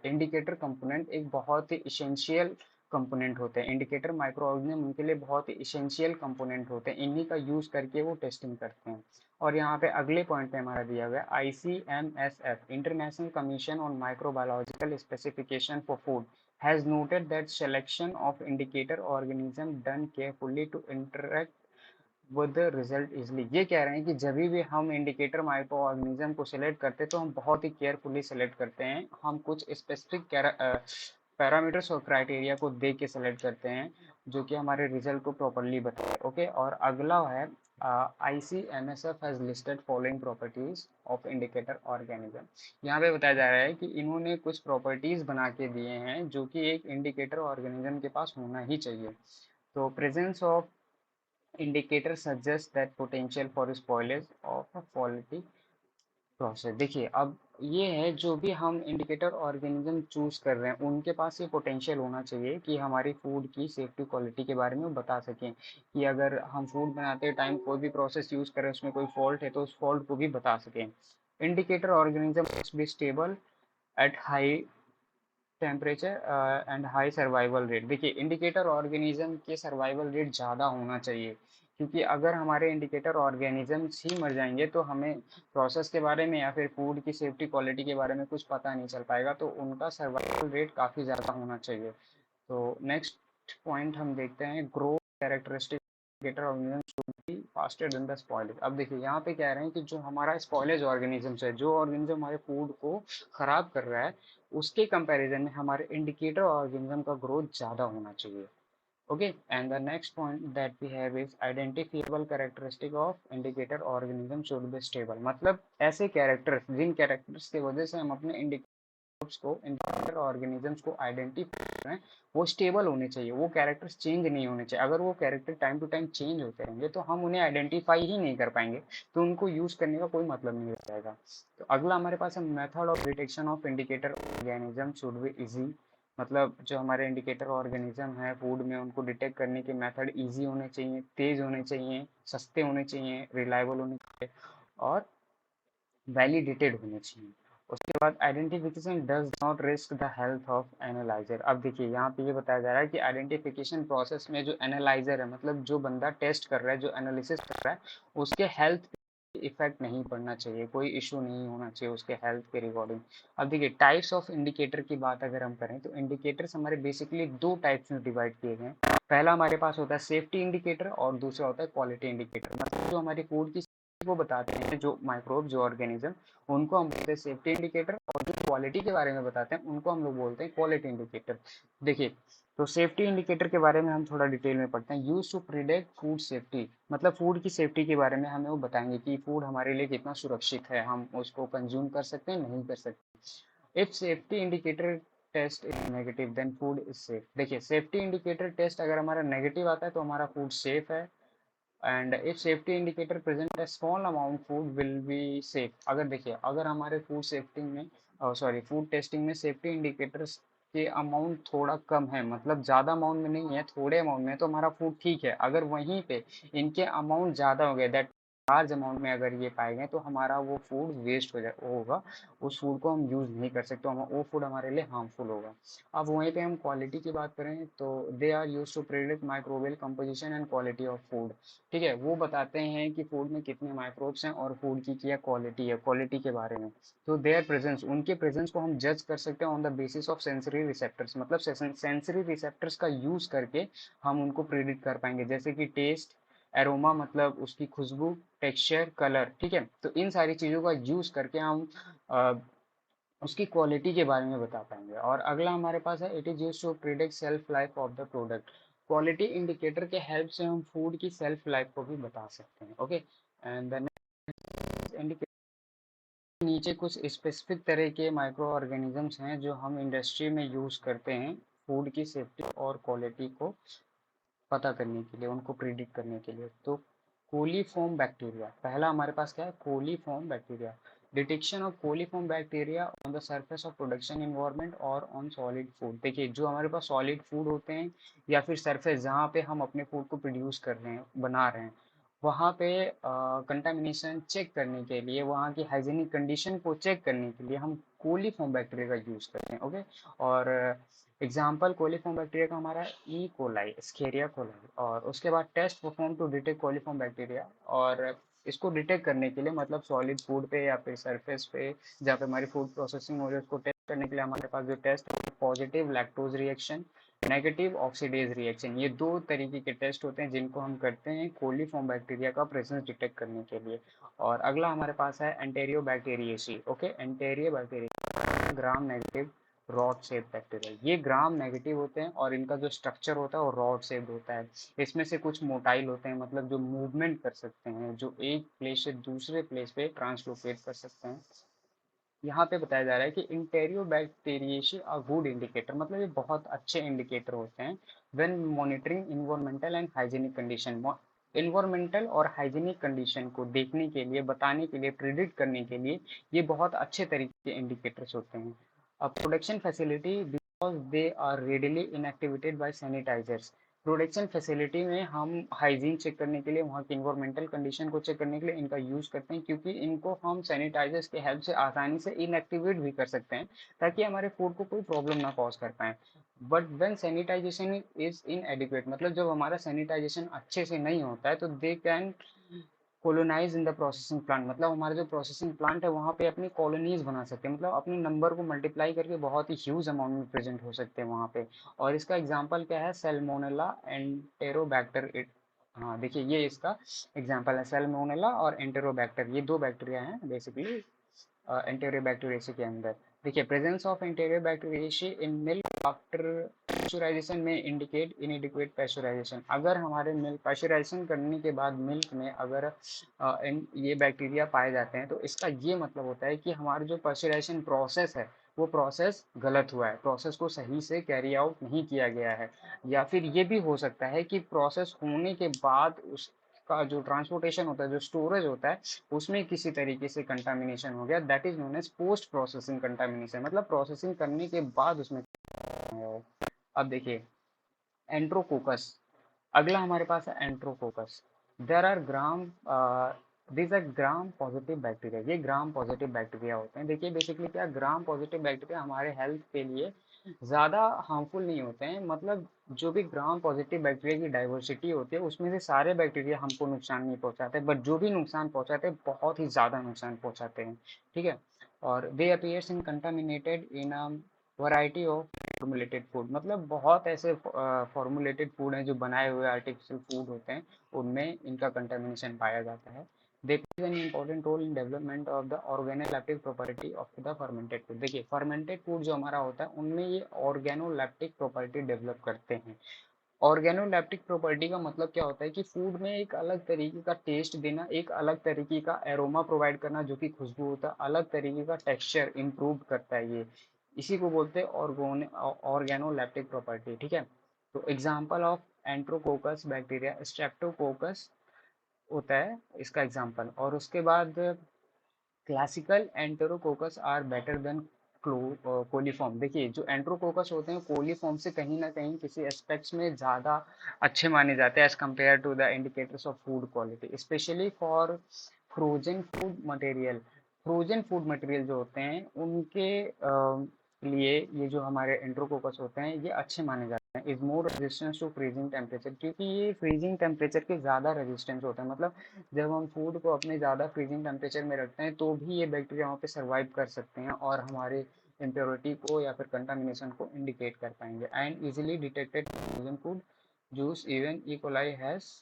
इंडिकेटर कंपोनेंट एक बहुत ही इसेंशियल कंपोनेंट होते हैं। इंडिकेटर माइक्रो ऑर्गेनिज्म उनके लिए बहुत ही इसेंशियल कंपोनेंट होते हैं, इन्हीं का यूज करके वो टेस्टिंग करते हैं। और यहाँ पे अगले पॉइंट पे हमारा दिया हुआ है ICMSF, international commission on microbiological specification for food, has noted that selection of indicator organism done carefully to interact with the result easily. ये कह रहे हैं कि जब भी हम इंडिकेटर माइक्रो ऑर्गेनिज्म को सिलेक्ट करते हैं तो हम बहुत ही केयरफुली सिलेक्ट करते हैं, हम कुछ स्पेसिफिक पैरामीटर्स और क्राइटेरिया को देख के सिलेक्ट करते हैं जो कि हमारे रिजल्ट को प्रॉपरली बताए। ओके, और अगला है ICMSF has listed following properties of indicator organism. यहाँ पे बताया जा रहा है कि इन्होंने कुछ प्रॉपर्टीज बना के दिए हैं जो कि एक इंडिकेटर ऑर्गेनिज्म के पास होना ही चाहिए। तो presence of indicator suggests that potential for spoilage of a quality process. देखिए अब ये है जो भी हम इंडिकेटर ऑर्गेनिज्म चूज कर रहे हैं उनके पास ये पोटेंशियल होना चाहिए कि हमारी फूड की सेफ्टी क्वालिटी के बारे में बता सकें, कि अगर हम फूड बनाते टाइम कोई भी प्रोसेस यूज करें उसमें कोई फॉल्ट है तो उस फॉल्ट को भी बता सकें। Indicator organism must be stable at high temperature and high survival rate. देखिए इंडिकेटर ऑर्गेनिज्म के सर्वाइवल रेट ज़्यादा होना चाहिए, क्योंकि अगर हमारे इंडिकेटर ऑर्गेनिजम्स ही मर जाएंगे तो हमें प्रोसेस के बारे में या फिर फूड की सेफ्टी क्वालिटी के बारे में कुछ पता नहीं चल पाएगा। तो उनका सर्वाइवल रेट काफ़ी ज़्यादा होना चाहिए। तो नेक्स्ट पॉइंट हम देखते हैं, growth characteristic indicator organism should be faster than the spoilage. अब देखिए यहाँ पे कह रहे हैं कि जो हमारा स्पॉइलेज ऑर्गेनिजम्स है, जो ऑर्गेनिज्म हमारे फूड को खराब कर रहा है, उसके कंपैरिजन में हमारे इंडिकेटर ऑर्गेनिज्म का ग्रोथ ज़्यादा होना चाहिए। Okay, and the next point that we have is identifiable characteristic of indicator organism should be stable। मतलब ऐसे कैरेक्टर्स, जिन कैरेक्टर्स की वजह से हम अपने इंडिकेटर्स को, इंडिकेटर ऑर्गेनिजम्स को आइडेंटिफाई कर रहे हैं, वो स्टेबल होने चाहिए, वो कैरेक्टर्स चेंज नहीं होने चाहिए। अगर वो character time to time change होते रहेंगे तो हम उन्हें आइडेंटिफाई ही नहीं कर पाएंगे, तो उनको यूज करने का कोई मतलब नहीं रह जाएगा। तो अगला हमारे पास है method of detection of indicator organism should be easy. मतलब जो हमारे इंडिकेटर ऑर्गेनिज्म है फूड में, उनको डिटेक्ट करने के मेथड इजी होने चाहिए, तेज होने चाहिए, सस्ते होने चाहिए, रिलायबल होने चाहिए और वैलिडेटेड होने चाहिए। उसके बाद identification does not risk the health of analyser. अब देखिए यहाँ पे ये बताया जा रहा है कि आइडेंटिफिकेशन प्रोसेस में जो एनालाइजर है, मतलब जो बंदा टेस्ट कर रहा है, जो एनालिसिस कर रहा है, उसके हेल्थ इफेक्ट नहीं पड़ना चाहिए, कोई इशू नहीं होना चाहिए उसके हेल्थ के रिगार्डिंग। अब देखिए टाइप्स ऑफ इंडिकेटर की बात अगर हम करें तो इंडिकेटर्स हमारे बेसिकली दो टाइप्स में डिवाइड किए गए हैं। पहला हमारे पास होता है सेफ्टी इंडिकेटर और दूसरा होता है क्वालिटी इंडिकेटर। मतलब जो हमारी फूड की वो बताते हैं, जो माइक्रोब, जो ऑर्गेनिज्म, उनको हम बोलते हैं सेफ्टी इंडिकेटर, और जो क्वालिटी के बारे में बताते हैं उनको हम लोग बोलते हैं क्वालिटी इंडिकेटर। देखिए तो सेफ्टी इंडिकेटर के बारे में हम थोड़ा डिटेल में पढ़ते हैं। Use to predict food safety, मतलब फूड की सेफ्टी के बारे में हमें वो बताएंगे कि फूड हमारे लिए कितना सुरक्षित है, हम उसको कंज्यूम कर सकते हैं नहीं कर सकते। If safety indicator test is negative then food is safe. देखिए सेफ्टी इंडिकेटर टेस्ट अगर हमारा नेगेटिव आता है तो हमारा फूड सेफ है, and if safety indicator present a small amount food will be safe. अगर देखिए अगर हमारे फूड सेफ्टी में, सॉरी, फूड टेस्टिंग में सेफ्टी इंडिकेटर्स के अमाउंट थोड़ा कम है, मतलब ज़्यादा अमाउंट में नहीं है, थोड़े अमाउंट में है, तो हमारा फूड ठीक है। अगर वहीं पे इनके अमाउंट ज़्यादा हो गए, दैट लार्ज अमाउंट में अगर ये पाए गए, तो हमारा वो फूड वेस्ट हो जाए होगा, उस फूड को हम यूज़ नहीं कर सकते, वो फूड हमारे लिए हार्मफुल होगा। अब वहीं पे हम क्वालिटी की बात करें तो they are use to predict microbial composition and quality of food. ठीक है, वो बताते हैं कि फूड में कितने माइक्रोब्स हैं और फूड की क्या क्वालिटी है, क्वालिटी के बारे में। तो देयर प्रेजेंस, उनके प्रेजेंस को हम जज कर सकते हैं on the basis of sensory receptors. मतलब सेंसरी रिसेप्टर्स का यूज करके हम उनको प्रिडिक्ट कर पाएंगे, जैसे कि टेस्ट, एरोमा मतलब उसकी खुशबू, टेक्सचर, कलर। ठीक है, तो इन सारी चीज़ों का यूज करके हम उसकी क्वालिटी के बारे में बता पाएंगे। और अगला हमारे पास है it is used to predict shelf life of the product. Quality indicator के हेल्प से हम फूड की सेल्फ लाइफ को भी बता सकते हैं। ओके, एंड द नेक्स्ट नीचे कुछ स्पेसिफिक तरह के माइक्रो ऑर्गेनिजम्स हैं जो हम इंडस्ट्री में यूज़ करते हैं फूड की सेफ्टी और क्वालिटी को पता करने के लिए, उनको प्रिडिक्ट करने के लिए। तो कोलीफॉर्म बैक्टीरिया, पहला हमारे पास क्या है, coliform bacteria. Detection of coliform bacteria on the surface of production environment और ऑन सॉलिड फूड। देखिए, जो हमारे पास सॉलिड फूड होते हैं या फिर सरफेस जहाँ पे हम अपने फूड को प्रोड्यूस कर रहे हैं, बना रहे हैं, वहाँ पे कंटामिनेशन चेक करने के लिए, वहाँ की हाइजीनिक कंडीशन को चेक करने के लिए हम कोलीफॉर्म बैक्टीरिया का यूज़ करते हैं। ओके, और एग्जाम्पल कोलीफॉर्म बैक्टीरिया का हमारा ई कोलाई, स्केरिया कोलाई। और उसके बाद test perform to detect coliform bacteria. और इसको डिटेक्ट करने के लिए मतलब सॉलिड फूड पे या फिर सरफेस पे जहाँ पे हमारी फूड प्रोसेसिंग हो रही है, उसको टेस्ट करने के लिए हमारे पास जो टेस्ट है, positive lactose reaction, negative oxidase reaction, ये दो तरीके के टेस्ट होते हैं जिनको हम करते हैं कोलीफॉर्म बैक्टीरिया का प्रेजेंस डिटेक्ट करने के लिए। और अगला हमारे पास है enterobacteriaceae. Okay, enterobacteria gram negative rod shape bacteria. ये ग्राम नेगेटिव होते हैं और इनका जो स्ट्रक्चर होता है वो रॉड शेप होता है। इसमें से कुछ मोटाइल होते हैं, मतलब जो मूवमेंट कर सकते हैं, जो एक प्लेस से दूसरे प्लेस पे ट्रांसलोकेट कर सकते हैं। यहाँ पे बताया जा रहा है कि इंटेरियो बैक्टीरिएशी आर गुड इंडिकेटर, मतलब ये बहुत अच्छे इंडिकेटर होते हैं when monitoring environmental and hygienic condition. Environmental और हाइजीनिक कंडीशन को देखने के लिए, बताने के लिए, प्रिडिक्ट करने के लिए ये बहुत अच्छे तरीके के इंडिकेटर्स होते हैं। Production facility because they are readily inactivated by sanitizers. Production facility में हम हाइजीन चेक करने के लिए, वहाँ की इन्वायरमेंटल कंडीशन को चेक करने के लिए इनका यूज़ करते हैं, क्योंकि इनको हम सैनिटाइजर्स के हेल्प से आसानी से इनएक्टिवेट भी कर सकते हैं ताकि हमारे फूड को कोई प्रॉब्लम ना कॉज कर पाए। But when sanitization is inadequate, मतलब जब हमारा सैनिटाइजेशन अच्छे से नहीं होता है, तो they can colonize in the processing plant, मतलब हमारा जो प्रोसेसिंग प्लांट है वहाँ पे अपनी कॉलोनीज बना सकते हैं, मतलब अपने नंबर को मल्टीप्लाई करके बहुत ही ह्यूज अमाउंट में प्रेजेंट हो सकते हैं वहाँ पे। और इसका एग्जांपल क्या है, सेल्मोनेला एंटेरोबैक्टर। हाँ देखिए, ये इसका एग्जांपल है, सेल्मोनेला और एंटेरोबैक्टर, ये दो बैक्टीरिया हैं बेसिकली एंटेरियो बैक्टीरियासी के अंदर। देखिए, presence of enterobacteriaceae in milk after pasteurization में इंडिकेट इनएडिक्वेट पैस्चराइजेशन। अगर हमारे मिल्क पैस्चराइजेशन करने के बाद मिल्क में अगर ये बैक्टीरिया पाए जाते हैं, तो इसका ये मतलब होता है कि हमारा जो पैस्चराइजेशन प्रोसेस है वो प्रोसेस गलत हुआ है, प्रोसेस को सही से कैरी आउट नहीं किया गया है। या फिर ये भी हो सकता है कि प्रोसेस होने के बाद उसका जो ट्रांसपोर्टेशन होता है, जो स्टोरेज होता है, उसमें किसी तरीके से कंटामिनेशन हो गया, that is known as post processing contamination, मतलब प्रोसेसिंग करने के बाद उसमें। अब देखिए, एंट्रोकोकस, अगला हमारे पास है enterococcus. There are gram these are gram positive bacteria, ये ग्राम पॉजिटिव बैक्टीरिया होते हैं। देखिए, बेसिकली क्या, ग्राम पॉजिटिव बैक्टीरिया हमारे हेल्थ के लिए ज़्यादा हार्मफुल नहीं होते हैं, मतलब जो भी ग्राम पॉजिटिव बैक्टीरिया की डाइवर्सिटी होती है उसमें से सारे बैक्टीरिया हमको नुकसान नहीं पहुंचाते, बट जो भी नुकसान पहुंचाते हैं बहुत ही ज़्यादा नुकसान पहुंचाते हैं। ठीक है, और दे appears in contaminated in a variety of formulated food, मतलब बहुत ऐसे फॉर्मुलेटेड फूड हैं जो बनाए हुए आर्टिफिशियल फूड होते हैं, उनमें इनका कंटामिनेशन पाया जाता है। They play an important role in development of the organoleptic property of the fermented food. देखिए, फर्मेंटेड फूड जो हमारा होता है उनमें ये ऑर्गेनोलैक्टिक प्रॉपर्टी डेवलप करते हैं। ऑर्गेनोलैप्टिक प्रॉपर्टी का मतलब क्या होता है कि फूड में एक अलग तरीके का टेस्ट देना, एक अलग तरीके का एरोमा प्रोवाइड करना जो कि खुशबू होता है, अलग तरीके का टेक्सचर इम्प्रूव करता है ये, इसी को बोलते हैं ऑर्गेनोलैप्टिक प्रॉपर्टी। ठीक है, तो example of enterococcus bacteria streptococcus होता है इसका एग्जांपल। और उसके बाद classical enterococcus are better than coliform. देखिए, जो एंट्रोकोकस होते हैं कोलीफॉर्म से कहीं ना कहीं किसी एस्पेक्ट्स में ज़्यादा अच्छे माने जाते हैं as compare to the indicators of food quality, specially for frozen food material. Frozen food material जो होते हैं उनके लिए ये जो हमारे एंट्रोकोकस होते हैं ये अच्छे माने जाते हैं। Is more resistance to freezing temperature, क्योंकि ये फ्रीजिंग टेम्परेचर के ज़्यादा रेजिस्टेंस होते हैं, मतलब जब हम फूड को अपने ज़्यादा फ्रीजिंग टेम्परेचर में रखते हैं तो भी ये बैक्टीरिया वहाँ पे सर्वाइव कर सकते हैं और हमारे इम्प्योरिटी को या फिर कंटामिनेशन को इंडिकेट कर पाएंगे। And easily detected frozen food juice even E coli has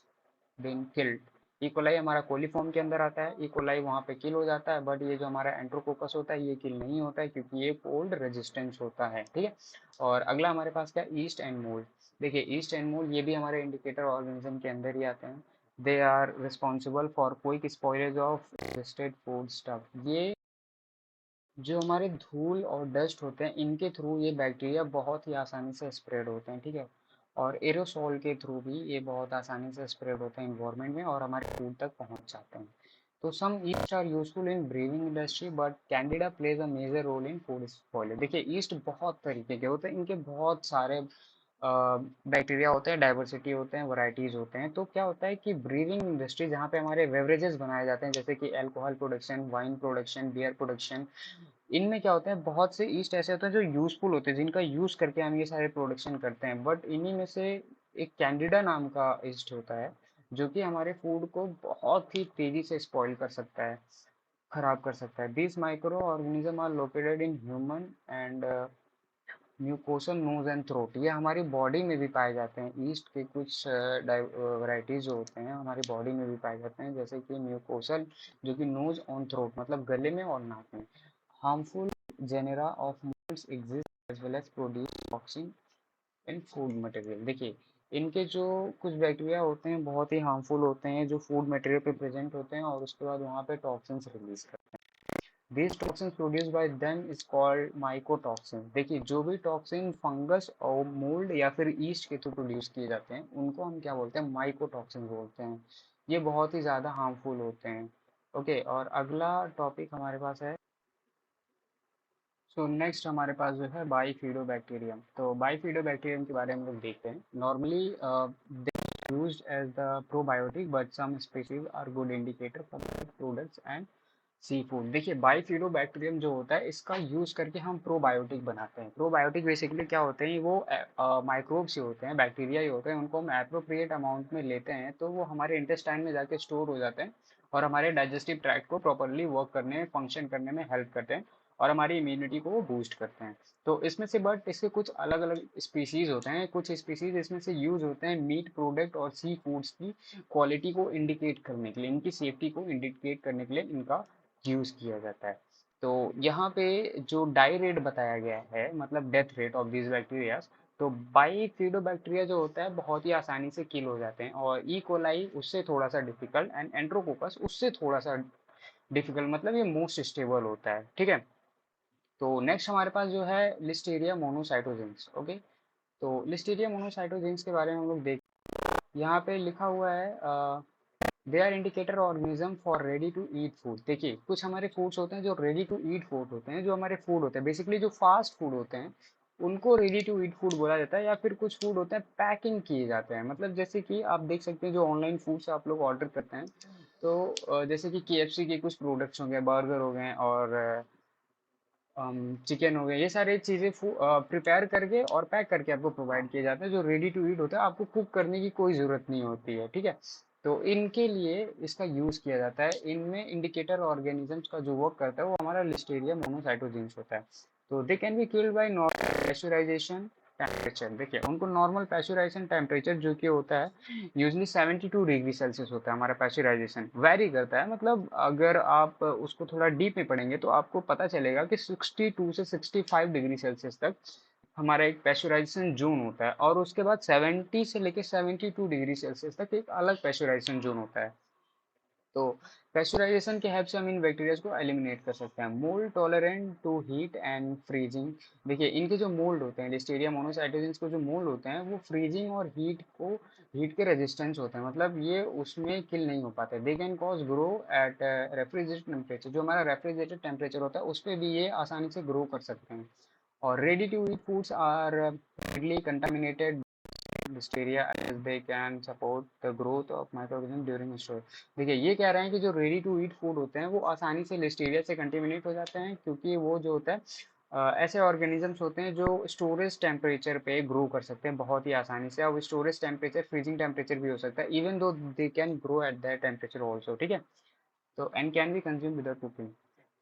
been killed. E coli हमारा कोलीफॉर्म के अंदर आता है, ई कोलाई वहाँ पे किल हो जाता है, बट ये जो हमारा एंट्रोकोकस होता है ये किल नहीं होता है क्योंकि ये कोल्ड रेजिस्टेंस होता है, ठीक है। और अगला हमारे पास क्या, ईस्ट एंड मोल्ड। देखिए ईस्ट एंड मोल्ड ये भी हमारे इंडिकेटर ऑर्गेनिज्म के अंदर ही आते हैं। They are responsible for quick spoilage of resisted food stuff. ये जो हमारे धूल और डस्ट होते हैं इनके थ्रू ये बैक्टीरिया बहुत ही आसानी से स्प्रेड होते हैं, ठीक है। और एरोसोल के थ्रू भी ये बहुत आसानी से स्प्रेड होते हैं इन्वायरमेंट में और हमारे फूड तक पहुंच जाते हैं। तो some yeast are useful in brewing industry but candida plays a major role in food spoilage. देखिए ईस्ट बहुत तरीके के होते हैं, इनके बहुत सारे बैक्टीरिया होते हैं, डाइवर्सिटी होते हैं, वैरायटीज होते हैं। तो क्या होता है कि ब्रीविंग इंडस्ट्री जहाँ पे हमारे बेवरेजेस बनाए जाते हैं जैसे कि alcohol production, wine production, beer production, इनमें क्या होता है बहुत से ईस्ट ऐसे होते हैं जो यूजफुल होते हैं जिनका यूज करके हम ये सारे प्रोडक्शन करते हैं। बट इन्हीं में से एक कैंडिडा नाम का ईस्ट होता है जो कि हमारे फूड को बहुत ही तेजी से स्पॉइल कर सकता है, खराब कर सकता है। This micro organism are located in human and mucosal nose and throat. ये हमारी बॉडी में भी पाए जाते हैं। ईस्ट के कुछ वैरायटीज जो होते हैं हमारी बॉडी में भी पाए जाते हैं जैसे कि म्यूकोसल जो कि नोज ऑन थ्रोट मतलब गले में और नाक में। Harmful genera of molds exist as well as produce toxin in food material. देखिए इनके जो कुछ बैक्टीरिया होते हैं बहुत ही हार्मफुल होते हैं जो फूड मटेरियल पे प्रेजेंट होते हैं और उसके बाद वहाँ पे टॉक्सिन्स रिलीज करते हैं। These toxins produced by them is called mycotoxins। देखिए जो भी टॉक्सिन फंगस और मोल्ड या फिर ईस्ट के थ्रू प्रोड्यूस किए जाते हैं उनको हम क्या बोलते हैं, माइकोटॉक्सिन बोलते हैं। ये बहुत ही ज़्यादा हार्मफुल होते हैं। ओके, और अगला टॉपिक हमारे पास है, सो नेक्स्ट हमारे पास जो है बाईफिडोबैक्टीरियम। तो बाईफिडोबैक्टीरियम के बारे में हम लोग देखते हैं। Normally they used as the probiotic but some species are good indicator for products and sea food. देखिए बाईफिडोबैक्टीरियम जो होता है इसका यूज करके हम प्रोबायोटिक बनाते हैं। प्रोबायोटिक बेसिकली क्या होते हैं, वो माइक्रोब्स ही होते हैं, बैक्टीरिया ही होते हैं। उनको हम एप्रोप्रिएट अमाउंट में लेते हैं तो वो हमारे इंटेस्टाइन में जाके स्टोर हो जाते हैं और हमारे डाइजेस्टिव ट्रैक्ट को प्रॉपरली वर्क करने में, फंक्शन करने में हेल्प करते हैं और हमारी इम्यूनिटी को वो बूस्ट करते हैं। तो इसमें से बट इसके कुछ अलग अलग स्पीशीज होते हैं। कुछ स्पीशीज इसमें से यूज होते हैं मीट प्रोडक्ट और सी फूड्स की क्वालिटी को इंडिकेट करने के लिए, इनकी सेफ्टी को इंडिकेट करने के लिए इनका यूज किया जाता है। तो यहाँ पे जो डाई रेट बताया गया है मतलब death rate of this bacteria, तो बाईफिडोबैक्टीरिया जो होता है बहुत ही आसानी से किल हो जाते हैं और ई कोलाई उससे थोड़ा सा डिफिकल्ट एंड एंट्रोकोकस उससे थोड़ा सा डिफिकल्ट, मतलब ये मोस्ट स्टेबल होता है, ठीक है। तो नेक्स्ट हमारे पास जो है लिस्टेरिया मोनोसाइटोजेंस। ओके, तो लिस्टेरिया मोनोसाइटोजेंस के बारे में हम लोग देख, यहाँ पे लिखा हुआ है they are indicator organism for ready to eat food. देखिए कुछ हमारे फूड्स होते हैं जो रेडी टू ईट फूड होते हैं, जो हमारे फूड होते हैं बेसिकली जो फास्ट फूड होते हैं उनको रेडी टू ईट फूड बोला जाता है। या फिर कुछ फूड होते हैं पैकिंग किए जाते हैं, मतलब जैसे कि आप देख सकते हैं जो ऑनलाइन फूड्स आप लोग ऑर्डर करते हैं तो जैसे कि KFC के कुछ प्रोडक्ट्स हो गए, बर्गर हो गए और चिकन हो गया, ये सारी चीज़ें प्रिपेयर करके और पैक करके आपको प्रोवाइड किए जाते हैं जो रेडी टू ईट होता है। आपको कुक करने की कोई ज़रूरत नहीं होती है, ठीक है। तो इनके लिए इसका यूज़ किया जाता है। इनमें इंडिकेटर ऑर्गेनिजम्स का जो वर्क करता है वो हमारा लिस्टेरिया मोनोसाइटोजेंस होता है। तो they can be killed by normal pressurisation temperature. देखिए उनको नॉर्मल प्रेशराइजेशन टेम्परेचर जो कि होता है यूजली 72 डिग्री सेल्सियस होता है। हमारा प्रेशराइजेशन वेरी करता है, मतलब अगर आप उसको थोड़ा डीप में पढ़ेंगे तो आपको पता चलेगा कि 62 से 65 डिग्री सेल्सियस तक हमारा एक प्रेशराइजेशन जोन होता है और उसके बाद 70 से लेकर 72 डिग्री सेल्सियस तक एक अलग प्रेशराइजेशन जोन होता है। तो प्रेशराइजेशन के हेल्प से हम इन बैक्टीरिया को एलिमिनेट कर सकते हैं। Mold tolerant to heat and freezing. देखिए इनके जो मोल्ड होते हैं लिस्टेरिया मोनोसाइटोजेंस को जो मोल्ड होते हैं वो फ्रीजिंग और हीट के रेजिस्टेंस होते हैं, मतलब ये उसमें किल नहीं हो पाते। They can cause grow at refrigerated temperature. जो हमारा रेफ्रिजरेटेड टेम्परेचर होता है उस पर भी ये आसानी से ग्रो कर सकते हैं। और ready to eat foods are readily contaminated listeria as they can support the growth of microorganisms during storage। देखिए ये कह रहे हैं कि जो रेडी टू ईट फूड होते हैं वो आसानी से लिस्टेरिया से कंटेमिनेट हो जाते हैं क्योंकि वो जो होता है ऐसे ऑर्गेनिजम्स होते हैं जो स्टोरेज टेम्परेचर पे ग्रो कर सकते हैं बहुत ही आसानी से। अब स्टोरेज टेम्परेचर फ्रीजिंग टेम्परेचर भी हो सकता है even though they can grow at that temperature also, ठीक है। तो and can be consume without cooking.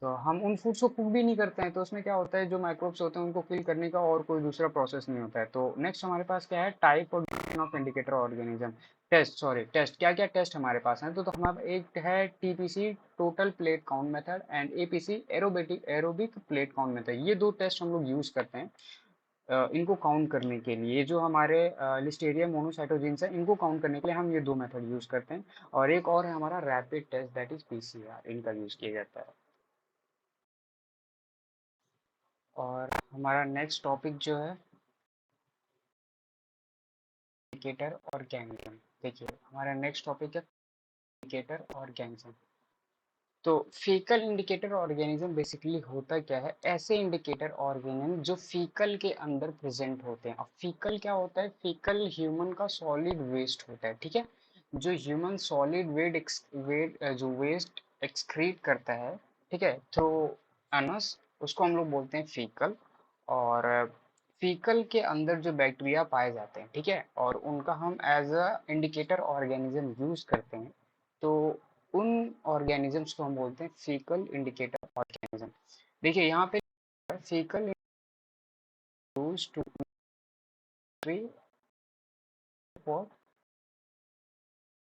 तो हम उन फूड्स को कुक भी नहीं करते हैं तो उसमें क्या होता है जो माइक्रोब्स होते हैं उनको किल करने का और कोई दूसरा प्रोसेस नहीं होता है। तो नेक्स्ट हमारे पास क्या है, टाइप और ऑफ इंडिकेटर ऑर्गेनिज्म। टेस्ट क्या क्या टेस्ट हमारे पास हैं? तो हमारा एक है TPC total plate count method and APC aerobic plate count method. ये दो टेस्ट हम लोग यूज करते हैं इनको काउंट करने के लिए। जो हमारे लिस्टेरिया मोनोसाइटोजिन्स है इनको काउंट करने के लिए हम ये दो मेथड यूज करते हैं। और एक और है हमारा rapid test that is PCR, इनका यूज किया जाता है। और हमारा नेक्स्ट टॉपिक जो है इंडिकेटर ऑर्गेनिज्म। देखिए हमारा नेक्स्ट टॉपिक है इंडिकेटर ऑर्गेनिज्म। तो फीकल इंडिकेटर ऑर्गेनिज्म बेसिकली होता क्या है? ऐसे इंडिकेटर ऑर्गेनिज्म जो फीकल के अंदर प्रेजेंट होते हैं। अब फीकल क्या होता है? फीकल ह्यूमन का सॉलिड वेस्ट होता है, ठीक है। जो ह्यूमन सॉलिड जो वेस्ट एक्सक्रीट करता है, ठीक है, थ्रू एनस, उसको हम लोग बोलते हैं फीकल। और फीकल के अंदर जो बैक्टीरिया पाए जाते हैं, ठीक है, और उनका हम as a indicator organism use करते हैं। तो उन ऑर्गेनिजम्स को हम बोलते हैं फीकल इंडिकेटर ऑर्गेनिज्म। देखिए यहाँ पे fecal use to for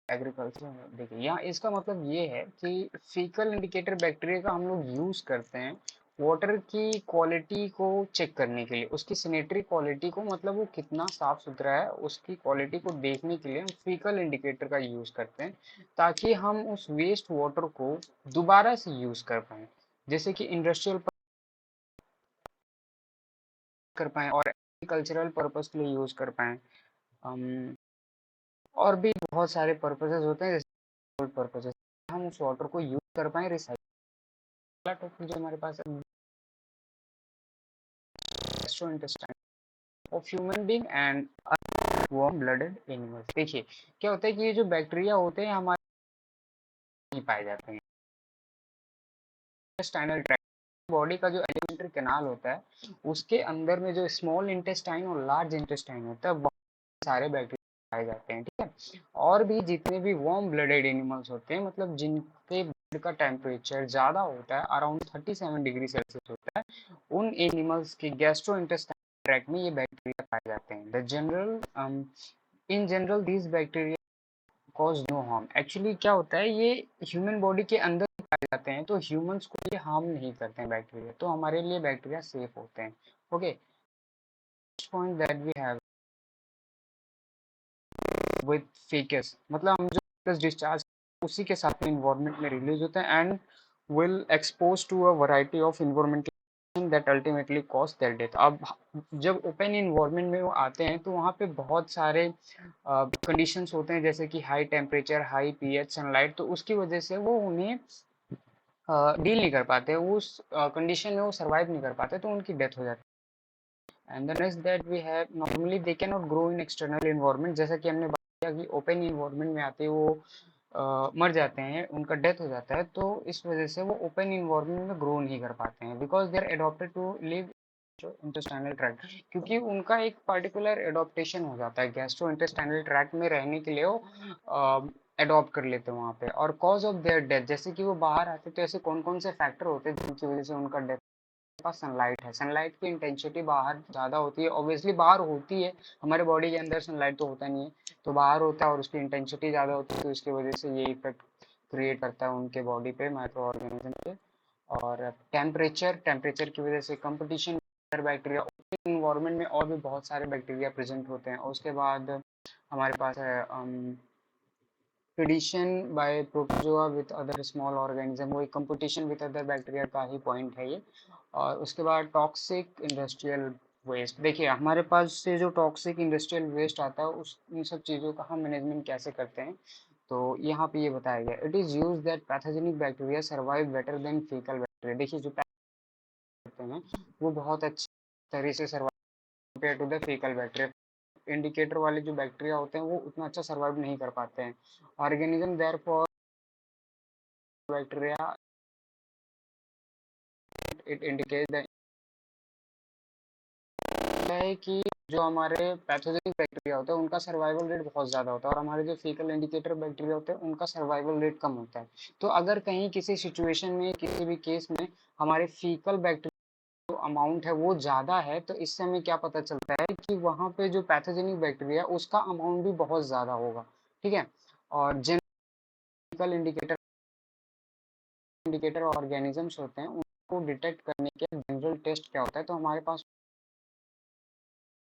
agriculture. देखिए यहाँ इसका मतलब ये है कि फीकल इंडिकेटर बैक्टीरिया का हम लोग यूज करते हैं वाटर की क्वालिटी को चेक करने के लिए, उसकी सैनिटरी क्वालिटी को, मतलब वो कितना साफ सुथरा है, उसकी क्वालिटी को देखने के लिए हम फीकल इंडिकेटर का यूज करते हैं, ताकि हम उस वेस्ट वाटर को दोबारा से यूज कर पाए, जैसे कि इंडस्ट्रियल कर पाए और एग्रीकल्चरल पर्पज के लिए यूज कर पाए। और भी बहुत सारे पर्पजेज होते हैं, जैसे पर्पजेज हम उस वाटर को यूज कर पाए रिसाइकल। टॉपिक जो हमारे पास है gastrointestine of human being and warm blooded animals. देखिए क्या होता है कि ये जो बैक्टीरिया होते हैं हमारे नहीं पाए जाते हैं। इंटेस्टाइनल ट्रैक्ट, बॉडी का जो एलिमेंट्री कैनाल होता है उसके अंदर में जो स्मॉल इंटेस्टाइन और लार्ज इंटेस्टाइन होता है बहुत सारे बैक्टीरिया पाए जाते हैं, ठीक है। और भी जितने भी वार्म ब्लडेड एनिमल्स होते हैं, मतलब जिनके ब्लड का टेम्परेचर ज़्यादा होता है, अराउंड 37 डिग्री सेल्सियस होता है, उन एनिमल्स के गैस्ट्रो इंटेस्टाइनल ट्रैक्ट में ये बैक्टीरिया पाए जाते हैं। The general in general these bacteria cause no harm. Actually क्या होता है, ये ह्यूमन बॉडी के अंदर पाए जाते हैं, तो ह्यूमंस को ये हार्म नहीं करते हैं बैक्टीरिया, तो हमारे लिए बैक्टीरिया सेफ होते हैं। Okay, point that we have with feces, मतलब हम जो फीकस डिस्चार्ज उसी के साथ में इन्वायरमेंट में रिलीज होते हैं and will expose to a variety of environmental that ultimately cause their death. अब जब ओपन इन्वायरमेंट में वो आते हैं तो वहाँ पे बहुत सारे कंडीशंस होते हैं, जैसे कि high temperature, high pH, sunlight, तो उसकी वजह से वो उन्हें डील नहीं कर पाते, उस कंडीशन में वो सर्वाइव नहीं कर पाते, तो उनकी डेथ हो जाती है। And the next that we have normally they can not grow in external environment. जैसा कि हमने बात किया कि ओपन इन्वायरमेंट में आते वो मर जाते हैं, उनका डेथ हो जाता है, तो इस वजह से वो ओपन इन्वायरमेंट में ग्रो नहीं कर पाते हैं, because they are adapted to live intestinal tract, क्योंकि उनका एक पर्टिकुलर एडॉप्टेशन हो जाता है गैस्ट्रो इंटेस्टाइनल ट्रैक्ट में रहने के लिए, वो एडॉप्ट कर लेते हैं वहाँ पे। और कॉज ऑफ देयर डेथ, जैसे कि वो बाहर आते तो ऐसे कौन कौन से फैक्टर होते हैं जिनकी वजह से उनका डेथ? पास सनलाइट है, सनलाइट की इंटेंसिटी बाहर ज़्यादा होती है, ऑब्वियसली बाहर होती है, हमारे बॉडी के अंदर सनलाइट तो होता नहीं है, तो बाहर होता है और उसकी इंटेंसिटी ज़्यादा होती है, तो इसकी वजह से ये इफेक्ट क्रिएट करता है उनके बॉडी पे, माइक्रो ऑर्गेनिज्म पे। और टेम्परेचर की वजह से कंपटीशन बैक्टीरिया इन्वायरमेंट में, और भी बहुत सारे बैक्टीरिया प्रेजेंट होते हैं। और उसके बाद हमारे पास है predation by protozoa with other small organism, वो एक कंपटीशन विद अदर बैक्टीरिया का ही पॉइंट है ये। और उसके बाद टॉक्सिक इंडस्ट्रियल वेस्ट। देखिए हमारे पास से जो टॉक्सिक इंडस्ट्रियल वेस्ट आता है उस इन सब चीज़ों का हम मैनेजमेंट कैसे करते हैं, तो यहाँ पे ये बताया गया, it is use that pathogenic bacteria survive better than fecal bacteria. देखिए जो करते हैं वो बहुत अच्छी तरह से survive compare to the fecal bacteria. Indicator वाले जो बैक्टीरिया होते हैं वो उतना अच्छा सर्वाइव नहीं कर पाते हैं। Organism therefore bacteria it indicate the है कि जो हमारे पैथोजेनिक बैक्टीरिया होते हैं उनका सर्वाइवल रेट बहुत ज़्यादा होता है, और हमारे जो फीकल इंडिकेटर बैक्टीरिया होते हैं उनका सर्वाइवल रेट कम होता है। तो अगर कहीं किसी सिचुएशन में, किसी भी केस में हमारे फीकल बैक्टीरिया अमाउंट है वो ज़्यादा है, तो इससे हमें क्या पता चलता है कि वहाँ पे जो पैथोजेनिक बैक्टीरिया है उसका अमाउंट भी बहुत ज़्यादा होगा। ठीक है। और जेनेटिकल इंडिकेटर ऑर्गेनिजम्स होते हैं, उनको डिटेक्ट करने के जनरल टेस्ट क्या होता है, तो हमारे पास,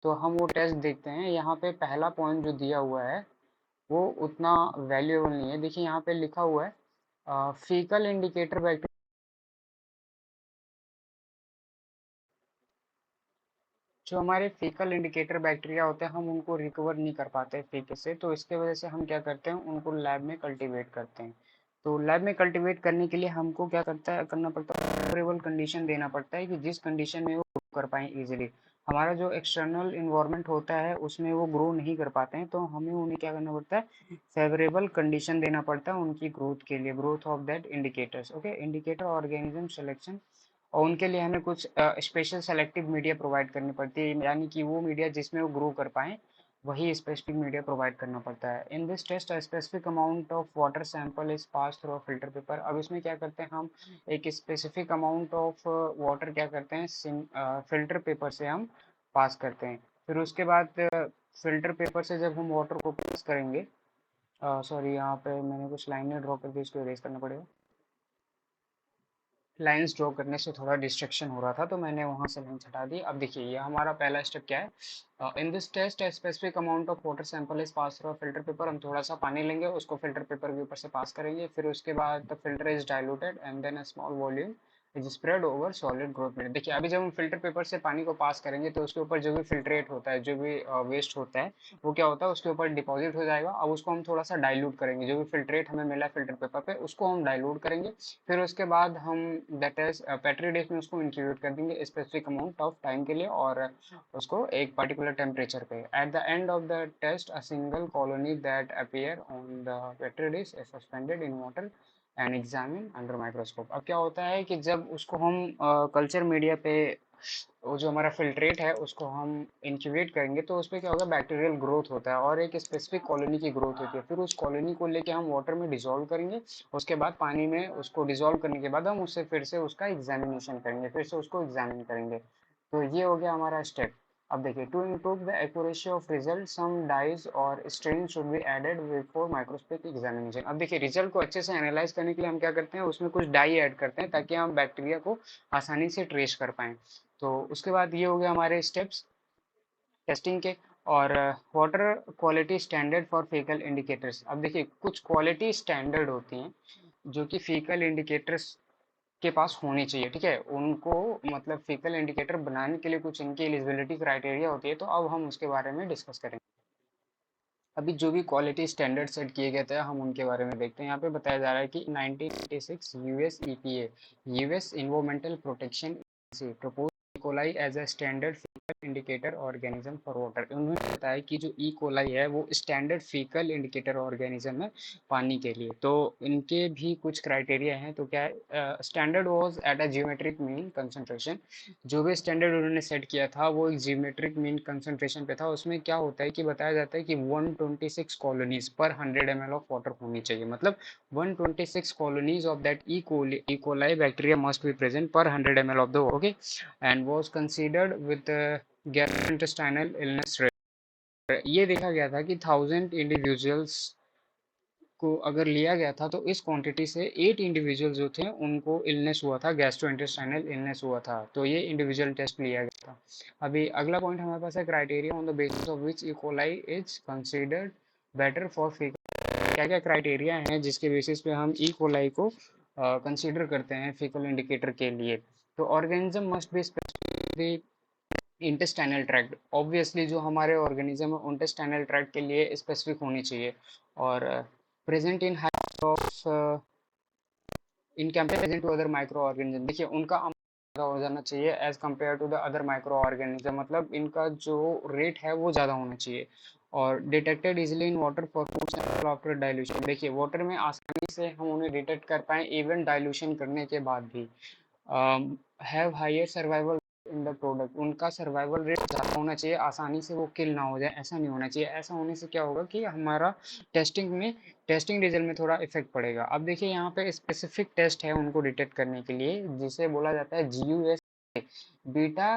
तो हम वो टेस्ट देखते हैं। यहाँ पे पहला पॉइंट जो दिया हुआ है वो उतना वैल्यूएबल नहीं है। देखिए यहाँ पे लिखा हुआ है फीकल इंडिकेटर बैक्टीरिया। जो हमारे फीकल इंडिकेटर बैक्टीरिया होते हैं हम उनको रिकवर नहीं कर पाते फीके से, तो इसके वजह से हम क्या करते हैं, उनको लैब में कल्टीवेट करते हैं। तो लैब में कल्टीवेट करने के लिए हमको क्या करना पड़ता है, फेवरेबल कंडीशन देना पड़ता है कि जिस कंडीशन में वो ग्रो कर पाए इजीली। हमारा जो एक्सटर्नल इन्वायरमेंट होता है उसमें वो ग्रो नहीं कर पाते हैं, तो हमें उन्हें क्या करना पड़ता है, फेवरेबल कंडीशन देना पड़ता है उनकी ग्रोथ के लिए, growth of that indicators. Okay, indicator organism selection, और उनके लिए हमें कुछ स्पेशल सेलेक्टिव मीडिया प्रोवाइड करनी पड़ती है, यानी कि वो मीडिया जिसमें वो ग्रो कर पाएँ वही स्पेसिफिक मीडिया प्रोवाइड करना पड़ता है। In this test a specific amount of water sample is pass through a filter paper. अब इसमें क्या करते हैं हम, एक स्पेसिफिक अमाउंट ऑफ वाटर क्या करते हैं, फिल्टर पेपर से हम पास करते हैं। फिर उसके बाद फिल्टर पेपर से जब हम वाटर को पास करेंगे, सॉरी यहाँ पे मैंने कुछ लाइनें ड्रॉ करके इसको इरेज करना पड़ेगा। लाइंस ड्रॉ करने से थोड़ा डिस्ट्रैक्शन हो रहा था तो मैंने वहाँ से लाइंस हटा दी। अब देखिए ये हमारा पहला स्टेप क्या है, in this test specific amount of water sample is pass through filter paper. हम थोड़ा सा पानी लेंगे, उसको फिल्टर पेपर के ऊपर से पास करेंगे, फिर उसके बाद the filter is diluted and then a small volume is spread over solid growth media. देखिए अभी जब हम फिल्टर पेपर से पानी को पास करेंगे तो उसके ऊपर जो भी फिल्ट्रेट होता है, जो भी वेस्ट होता है, वो क्या होता है उसके ऊपर डिपॉजिट हो जाएगा। अब उसको हम थोड़ा सा डाइल्यूट करेंगे, जो भी फिल्ट्रेट हमें मिला फिल्टर पेपर पे उसको हम डाइल्यूट करेंगे। फिर उसके बाद हम दैट इज पेट्री डिश में उसको इंक्यूबेट कर देंगे स्पेसिफिक अमाउंट ऑफ टाइम के लिए, और उसको एक पर्टिकुलर टेम्परेचर पे। At the end of the test a single colony that appear on the petri dish is suspended in water and examine under microscope. अब क्या होता है कि जब उसको हम कल्चर मीडिया पे, वो जो हमारा फिल्ट्रेट है उसको हम इंक्यूबेट करेंगे, तो उसमें क्या होगा, बैक्टीरियल ग्रोथ होता है और एक स्पेसिफिक कॉलोनी की ग्रोथ होती है। फिर उस कॉलोनी को लेके हम वाटर में डिसॉल्व करेंगे, उसके बाद पानी में उसको डिसॉल्व करने के बाद हम उससे फिर से उसका एग्जामिनेशन करेंगे, फिर से उसको एग्जामिन करेंगे। तो ये हो गया हमारा स्टेप। अब देखिए, to improve the accuracy of result some dyes और stain should be added before microscopic examination. अब देखिए रिजल्ट को अच्छे से एनालाइज करने के लिए हम क्या करते हैं, उसमें कुछ डाई ऐड करते हैं ताकि हम बैक्टीरिया को आसानी से ट्रेस कर पाएँ। तो उसके बाद ये हो गया हमारे स्टेप्स टेस्टिंग के। और water quality standard for faecal indicators. अब देखिए कुछ क्वालिटी स्टैंडर्ड होती हैं जो कि फीकल इंडिकेटर्स के पास होनी चाहिए, ठीक है। उनको मतलब फीकल इंडिकेटर बनाने के लिए कुछ इनकी एलिजिबिलिटी क्राइटेरिया होती है, तो अब हम उसके बारे में डिस्कस करेंगे। अभी जो भी क्वालिटी स्टैंडर्ड सेट किए गए थे हम उनके बारे में देखते हैं। यहाँ पे बताया जा रहा है कि 1986 US EPA, US environmental protection agency propose coli as a standard fecal indicator organism for water. उन्होंने बताया कि जो ई कोलाई है वो स्टैंडर्ड फीकल इंडिकेटर ऑर्गेनिज्म है पानी के लिए। तो इनके भी कुछ क्राइटेरिया हैं। तो क्या है, standard was at a geometric mean concentration. जो भी स्टैंडर्ड उन्होंने सेट किया था वो एक जियोमेट्रिक मीन कंसंट्रेशन पे था। उसमें क्या होता है कि बताया जाता है कि 126 कॉलोनीज पर 100 ml ऑफ वाटर होनी चाहिए, मतलब 126 colonies of that E coli bacteria must be present पर 100 ml of the, okay, and was considered with gastrointestinal illness. ये देखा गया था कि 1000 इंडिविजुअल्स को अगर लिया गया था तो इस क्वांटिटी से 8 इंडिविजुअल जो थे उनको इलनेस हुआ था, गैस्ट्रोइंटेस्टाइनल इलनेस हुआ था। तो ये इंडिविजुअल टेस्ट लिया गया था। अभी अगला पॉइंट हमारे पास है, criteria on the basis of which E coli is considered better for faecal. क्या क्या क्राइटेरिया हैं जिसके बेसिस पे हम ई कोलाई को कंसीडर करते हैं फीकल इंडिकेटर के लिए। तो organism must be specific intestinal tract. Obviously जो हमारे ऑर्गेनिज्म है इंटेस्टाइनल ट्रैक्ट के लिए स्पेसिफिक होनी चाहिए। और present in high of in comparison to other micro organism. देखिए उनका ज़्यादा हो जाना चाहिए as compare to the other micro organism, मतलब इनका जो रेट है वो ज़्यादा होना चाहिए। और detected easily in water for food sample after dilution. देखिए वाटर में आसानी से हम उन्हें डिटेक्ट कर पाएँ इवन डाइल्यूशन करने के बाद भी। Have higher survival in the product. उनका सर्वाइवल रेट ज़्यादा होना चाहिए, आसानी से वो किल ना हो जाए, ऐसा नहीं होना चाहिए। ऐसा होने से क्या होगा कि हमारा टेस्टिंग रिजल्ट में थोड़ा इफेक्ट पड़ेगा। अब देखिए यहाँ पे स्पेसिफिक टेस्ट है उनको डिटेक्ट करने के लिए जिसे बोला जाता है GUS। बीटा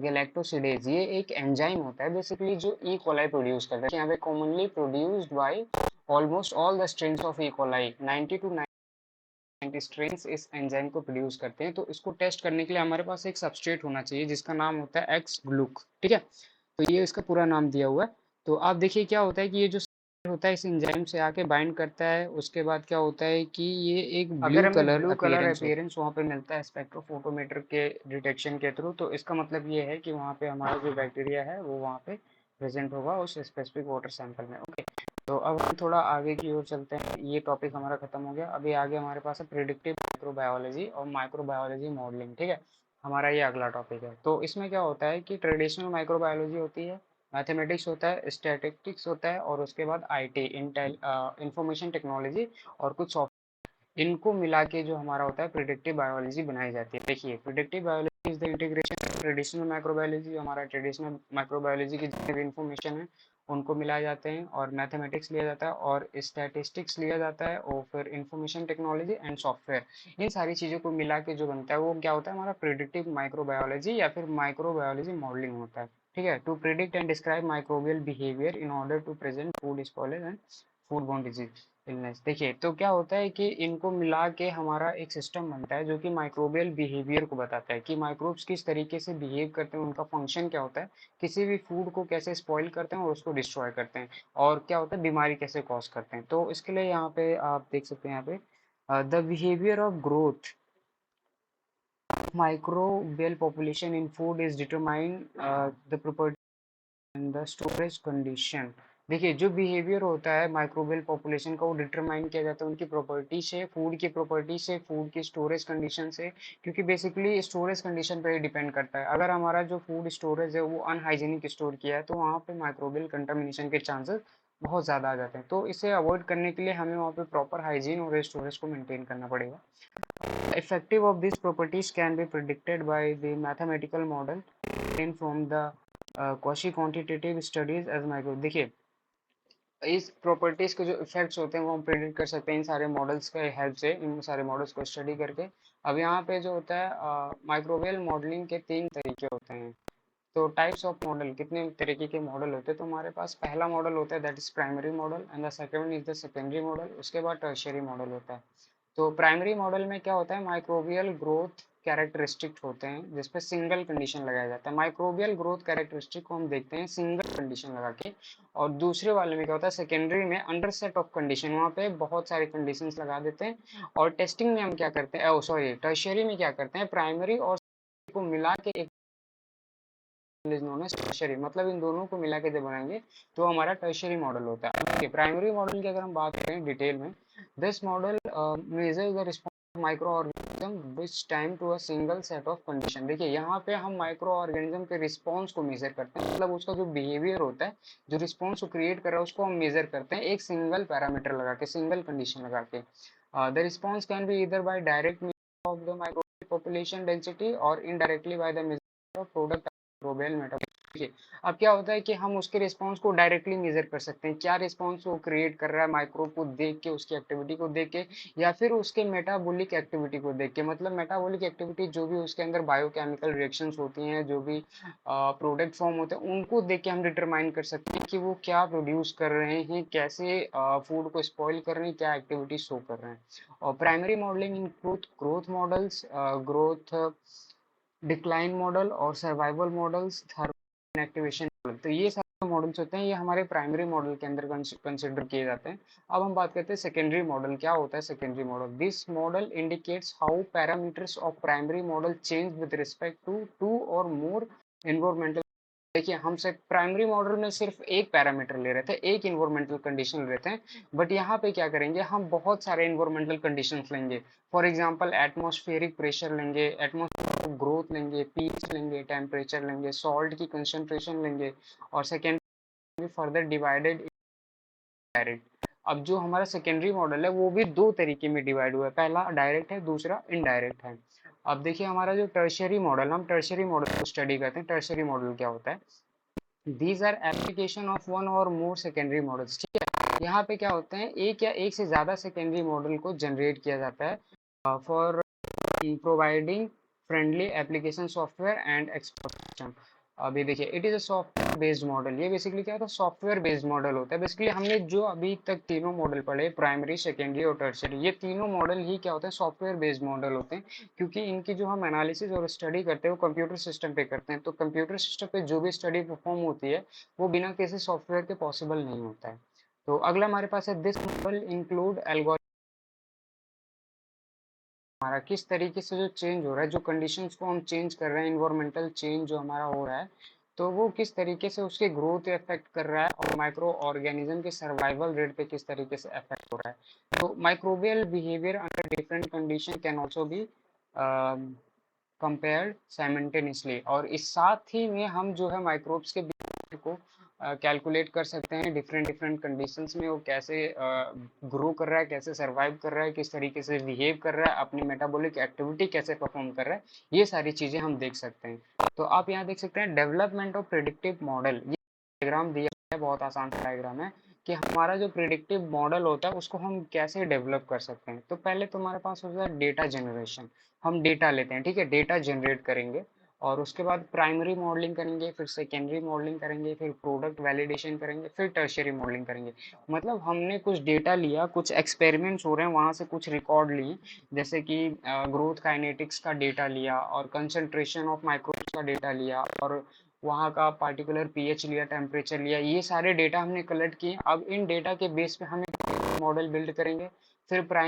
गैलेक्टोसिडेज ये एक एंजाइम होता है बेसिकली जो ई कोलाई प्रोड्यूस करता है। यहाँ पे commonly produced by almost all the strains of E coli, 90 to 90 strains इस एंजाइम को प्रोड्यूस करते हैं। तो इसको टेस्ट करने के लिए हमारे पास एक सबस्ट्रेट होना चाहिए जिसका नाम होता है एक्स ग्लूक, ठीक है। तो ये इसका पूरा नाम दिया हुआ है। तो आप देखिए क्या होता है कि ये जो होता है इस एंजाइम से आके बाइंड करता है, उसके बाद क्या होता है कि ये एक अगर ब्लू हमें colour blue colour appearance appearance वहाँ पे मिलता है स्पेक्ट्रोफोटोमीटर के डिटेक्शन के थ्रू, तो इसका मतलब ये है कि वहाँ पे हमारा जो बैक्टीरिया है वो वहाँ पे प्रेजेंट होगा उस स्पेसिफिक वाटर सैंपल में। ओके, तो अब हम थोड़ा आगे की ओर चलते हैं। ये टॉपिक हमारा खत्म हो गया। अभी आगे हमारे पास है प्रिडिक्टिव माइक्रोबायोलॉजी और माइक्रोबायोलॉजी मॉडलिंग, ठीक है। हमारा ये अगला टॉपिक है। तो इसमें क्या होता है कि ट्रेडिशनल माइक्रोबायोलॉजी होती है, मैथमेटिक्स होता है, स्टैटिस्टिक्स होता है और उसके बाद आईटी इंफॉर्मेशन टेक्नोलॉजी और कुछ सॉफ्टवेयर, इनको मिला के जो हमारा होता है प्रिडिक्टिव बायोलॉजी बनाई जाती है। देखिए, predictive biology is the integration of traditional microbiology, हमारा ट्रेडिशनल माइक्रोबायोलॉजी की जितने भी इंफॉर्मेशन है उनको मिलाए जाते हैं, और मैथमेटिक्स लिया जाता है और स्टैटिस्टिक्स लिया जाता है और फिर इंफॉर्मेशन टेक्नोलॉजी एंड सॉफ्टवेयर, इन सारी चीज़ों को मिला के जो बनता है वो क्या होता है हमारा प्रिडिक्टिव माइक्रोबायोलॉजी या फिर माइक्रोबायोलॉजी मॉडलिंग होता है, ठीक है। To predict and describe microbial behaviour in order to present food spoilage and food borne disease illness. देखिए, तो क्या होता है कि इनको मिला के हमारा एक सिस्टम बनता है जो कि माइक्रोबियल बिहेवियर को बताता है कि माइक्रोब्स किस तरीके से बिहेव करते हैं, उनका फंक्शन क्या होता है, किसी भी फूड को कैसे स्पॉइल करते हैं और उसको डिस्ट्रॉय करते हैं, और क्या होता है बीमारी कैसे कॉज करते हैं। तो इसके लिए यहाँ पे आप देख सकते हैं, यहाँ पे the behaviour of growth microbial population in food is determined the property and the storage condition। देखिए, जो बिहेवियर होता है माइक्रोबियल पॉपुलेशन का वो डिटरमाइन किया जाता है उनकी प्रॉपर्टी से, फूड की प्रॉपर्टी से, फूड की स्टोरेज कंडीशन से, क्योंकि बेसिकली स्टोरेज कंडीशन पे ही डिपेंड करता है। अगर हमारा जो फूड स्टोरेज है वो अनहाइजीनिक स्टोर किया है तो वहाँ पे माइक्रोबियल कंटामिनेशन के चांसेस बहुत ज़्यादा आ जाते हैं। तो इसे अवॉइड करने के लिए हमें वहाँ पे प्रॉपर हाइजीन और स्टोरेज को मेंटेन करना पड़ेगा। Effective of these properties can be predicted by the mathematical model obtained from the Cauchy quantitative studies as micro। देखिए, इस प्रॉपर्टीज के जो इफेक्ट्स होते हैं वो हम प्रेडिक्ट कर सकते हैं इन सारे मॉडल्स के हेल्प से, इन सारे मॉडल्स को स्टडी करके। अब यहाँ पे जो होता है माइक्रोबियल मॉडलिंग के 3 तरीके होते हैं। तो टाइप्स ऑफ मॉडल, कितने तरीके के मॉडल होते हैं, तो हमारे पास पहला मॉडल होता है that is primary model and the second is the secondary model, उसके बाद टर्शियरी मॉडल होता है। तो प्राइमरी मॉडल में क्या होता है, माइक्रोबियल ग्रोथ कैरेक्टरिस्टिक होते हैं जिसपे सिंगल कंडीशन लगाया जाता है। माइक्रोबियल ग्रोथ कैरेक्टरिस्टिक को हम देखते हैं सिंगल कंडीशन लगा के, और दूसरे वाले में क्या होता है सेकेंडरी में अंडर सेट ऑफ कंडीशन, वहाँ पे बहुत सारे कंडीशंस लगा देते हैं। और टेस्टिंग में हम क्या करते हैं, सॉरी टर्शियरी में क्या करते हैं, प्राइमरी और को मिला के एक इज नोन एज टर्शियरी, मतलब इन दोनों को मिला के जब बनाएंगे तो हमारा टर्शियरी मॉडल होता है। देखिए, प्राइमरी मॉडल की अगर हम बात करें डिटेल में, this model measure the response micro organism which time to a single set of condition. देखिए, यहाँ पे हम माइक्रो ऑर्गेनिज्म के रिस्पॉन्स को मेजर करते हैं, मतलब उसका जो बिहेवियर होता है, जो रिस्पॉन्स को क्रिएट कर रहा है उसको हम मेजर करते हैं एक सिंगल पैरामीटर लगा के, सिंगल कंडीशन लगा के। The response can be either by direct of the micro population density और indirectly by the measure of product microbial metabolism. अब क्या होता है कि हम उसके रिस्पॉन्स को डायरेक्टली मेजर कर सकते हैं, क्या रिस्पॉन्स वो क्रिएट कर रहा है माइक्रो को देख के, उसकी एक्टिविटी को देख के, या फिर उसके मेटाबॉलिक एक्टिविटी को देख के। मतलब मेटाबॉलिक एक्टिविटी जो भी उसके अंदर बायोकेमिकल रिएक्शंस होती हैं, जो भी प्रोडक्ट फॉर्म होते हैं, उनको देख के हम डिटरमाइन कर सकते हैं कि वो क्या प्रोड्यूस कर रहे हैं, कैसे फूड को स्पॉइल कर रहे हैं, क्या एक्टिविटी शो कर रहे हैं। और primary modelling include growth models, growth decline model और survival models, thermal activation model. तो ये सारे मॉडल्स होते हैं, ये हमारे प्राइमरी मॉडल के अंदर कंसिडर किए जाते हैं। अब हम बात करते हैं सेकेंडरी मॉडल। क्या होता है secondary model, this model indicates how parameters of primary model change with respect to two or more environmental. देखिए, हम से प्राइमरी मॉडल में सिर्फ एक पैरामीटर ले रहे थे, एक इन्वायरमेंटल कंडीशन ले रहे थे, बट यहाँ पे क्या करेंगे, हम बहुत सारे इन्वायरमेंटल कंडीशंस लेंगे। फॉर एग्जांपल एटमॉस्फेरिक प्रेशर लेंगे, एटमॉस्फेरिक ग्रोथ लेंगे, पीएच लेंगे, टेम्परेचर लेंगे, सॉल्ट की कंसंट्रेशन लेंगे, और सेकेंड फर्दर डिवाइडेड डायरेक्ट। अब जो हमारा सेकेंडरी मॉडल है वो भी दो तरीके में डिवाइड हुआ है, पहला डायरेक्ट है, दूसरा इनडायरेक्ट है। अब देखिए, हमारा जो टर्शियरी मॉडल, हम टर्शियरी मॉडल को स्टडी करते हैं। टर्शियरी मॉडल क्या होता है, these are application of one or more secondary models, ठीक है। यहाँ पे क्या होते हैं, एक या एक से ज़्यादा सेकेंडरी मॉडल को जनरेट किया जाता है for providing friendly application software and expert system. अभी देखिए, it is a software based model. ये बेसिकली क्या होता है, सॉफ्टवेयर बेस्ड मॉडल होता है। बेसिकली हमने जो अभी तक तीनों मॉडल पढ़े, प्राइमरी, सेकेंडरी और टर्शियरी, ये तीनों मॉडल ही क्या होते हैं, सॉफ्टवेयर बेस्ड मॉडल होते हैं। क्योंकि इनकी जो हम एनालिसिस और स्टडी करते हैं वो कंप्यूटर सिस्टम पे करते हैं। तो कंप्यूटर सिस्टम पे जो भी स्टडी परफॉर्म होती है वो बिना किसी सॉफ्टवेयर के पॉसिबल नहीं होता है। तो अगला हमारे पास है, दिस मॉडल इंक्लूड एल्गोरिथम। हमारा किस तरीके से जो चेंज हो रहा है, जो कंडीशंस को हम चेंज कर रहे हैं, इन्वायरमेंटल चेंज जो हमारा हो रहा है, तो वो किस तरीके से उसके ग्रोथ इफेक्ट कर रहा है और माइक्रो ऑर्गेनिज्म के सर्वाइवल रेट पे किस तरीके से इफेक्ट हो रहा है। तो microbial behaviour under different condition can also be compared simultaneously. और इस साथ ही में हम जो है माइक्रोब्स के बिहेवियर को कैलकुलेट कर सकते हैं डिफरेंट डिफरेंट कंडीशंस में, वो कैसे ग्रो कर रहा है, कैसे सरवाइव कर रहा है, किस तरीके से बिहेव कर रहा है, अपनी मेटाबॉलिक एक्टिविटी कैसे परफॉर्म कर रहा है, ये सारी चीज़ें हम देख सकते हैं। तो आप यहाँ देख सकते हैं डेवलपमेंट ऑफ प्रिडिक्टिव मॉडल। ये डायग्राम दिया है, बहुत आसान सा डायग्राम है कि हमारा जो प्रिडिक्टिव मॉडल होता है उसको हम कैसे डेवलप कर सकते हैं। तो पहले तुम्हारे पास होता है डेटा जनरेशन। हम डेटा लेते हैं, ठीक है, डेटा जनरेट करेंगे और उसके बाद प्राइमरी मॉडलिंग करेंगे, फिर सेकेंडरी मॉडलिंग करेंगे, फिर प्रोडक्ट वैलिडेशन करेंगे, फिर टर्शियरी मॉडलिंग करेंगे। मतलब हमने कुछ डेटा लिया, कुछ एक्सपेरिमेंट्स हो रहे हैं वहाँ से कुछ रिकॉर्ड लिए, जैसे कि ग्रोथ काइनेटिक्स का डेटा लिया और कंसंट्रेशन ऑफ माइक्रोब्स का डेटा लिया और वहाँ का पार्टिकुलर पीएच लिया, टेम्परेचर लिया, ये सारे डेटा हमने कलेक्ट किए। अब इन डेटा के बेस पे हम एक मॉडल बिल्ड करेंगे। फिर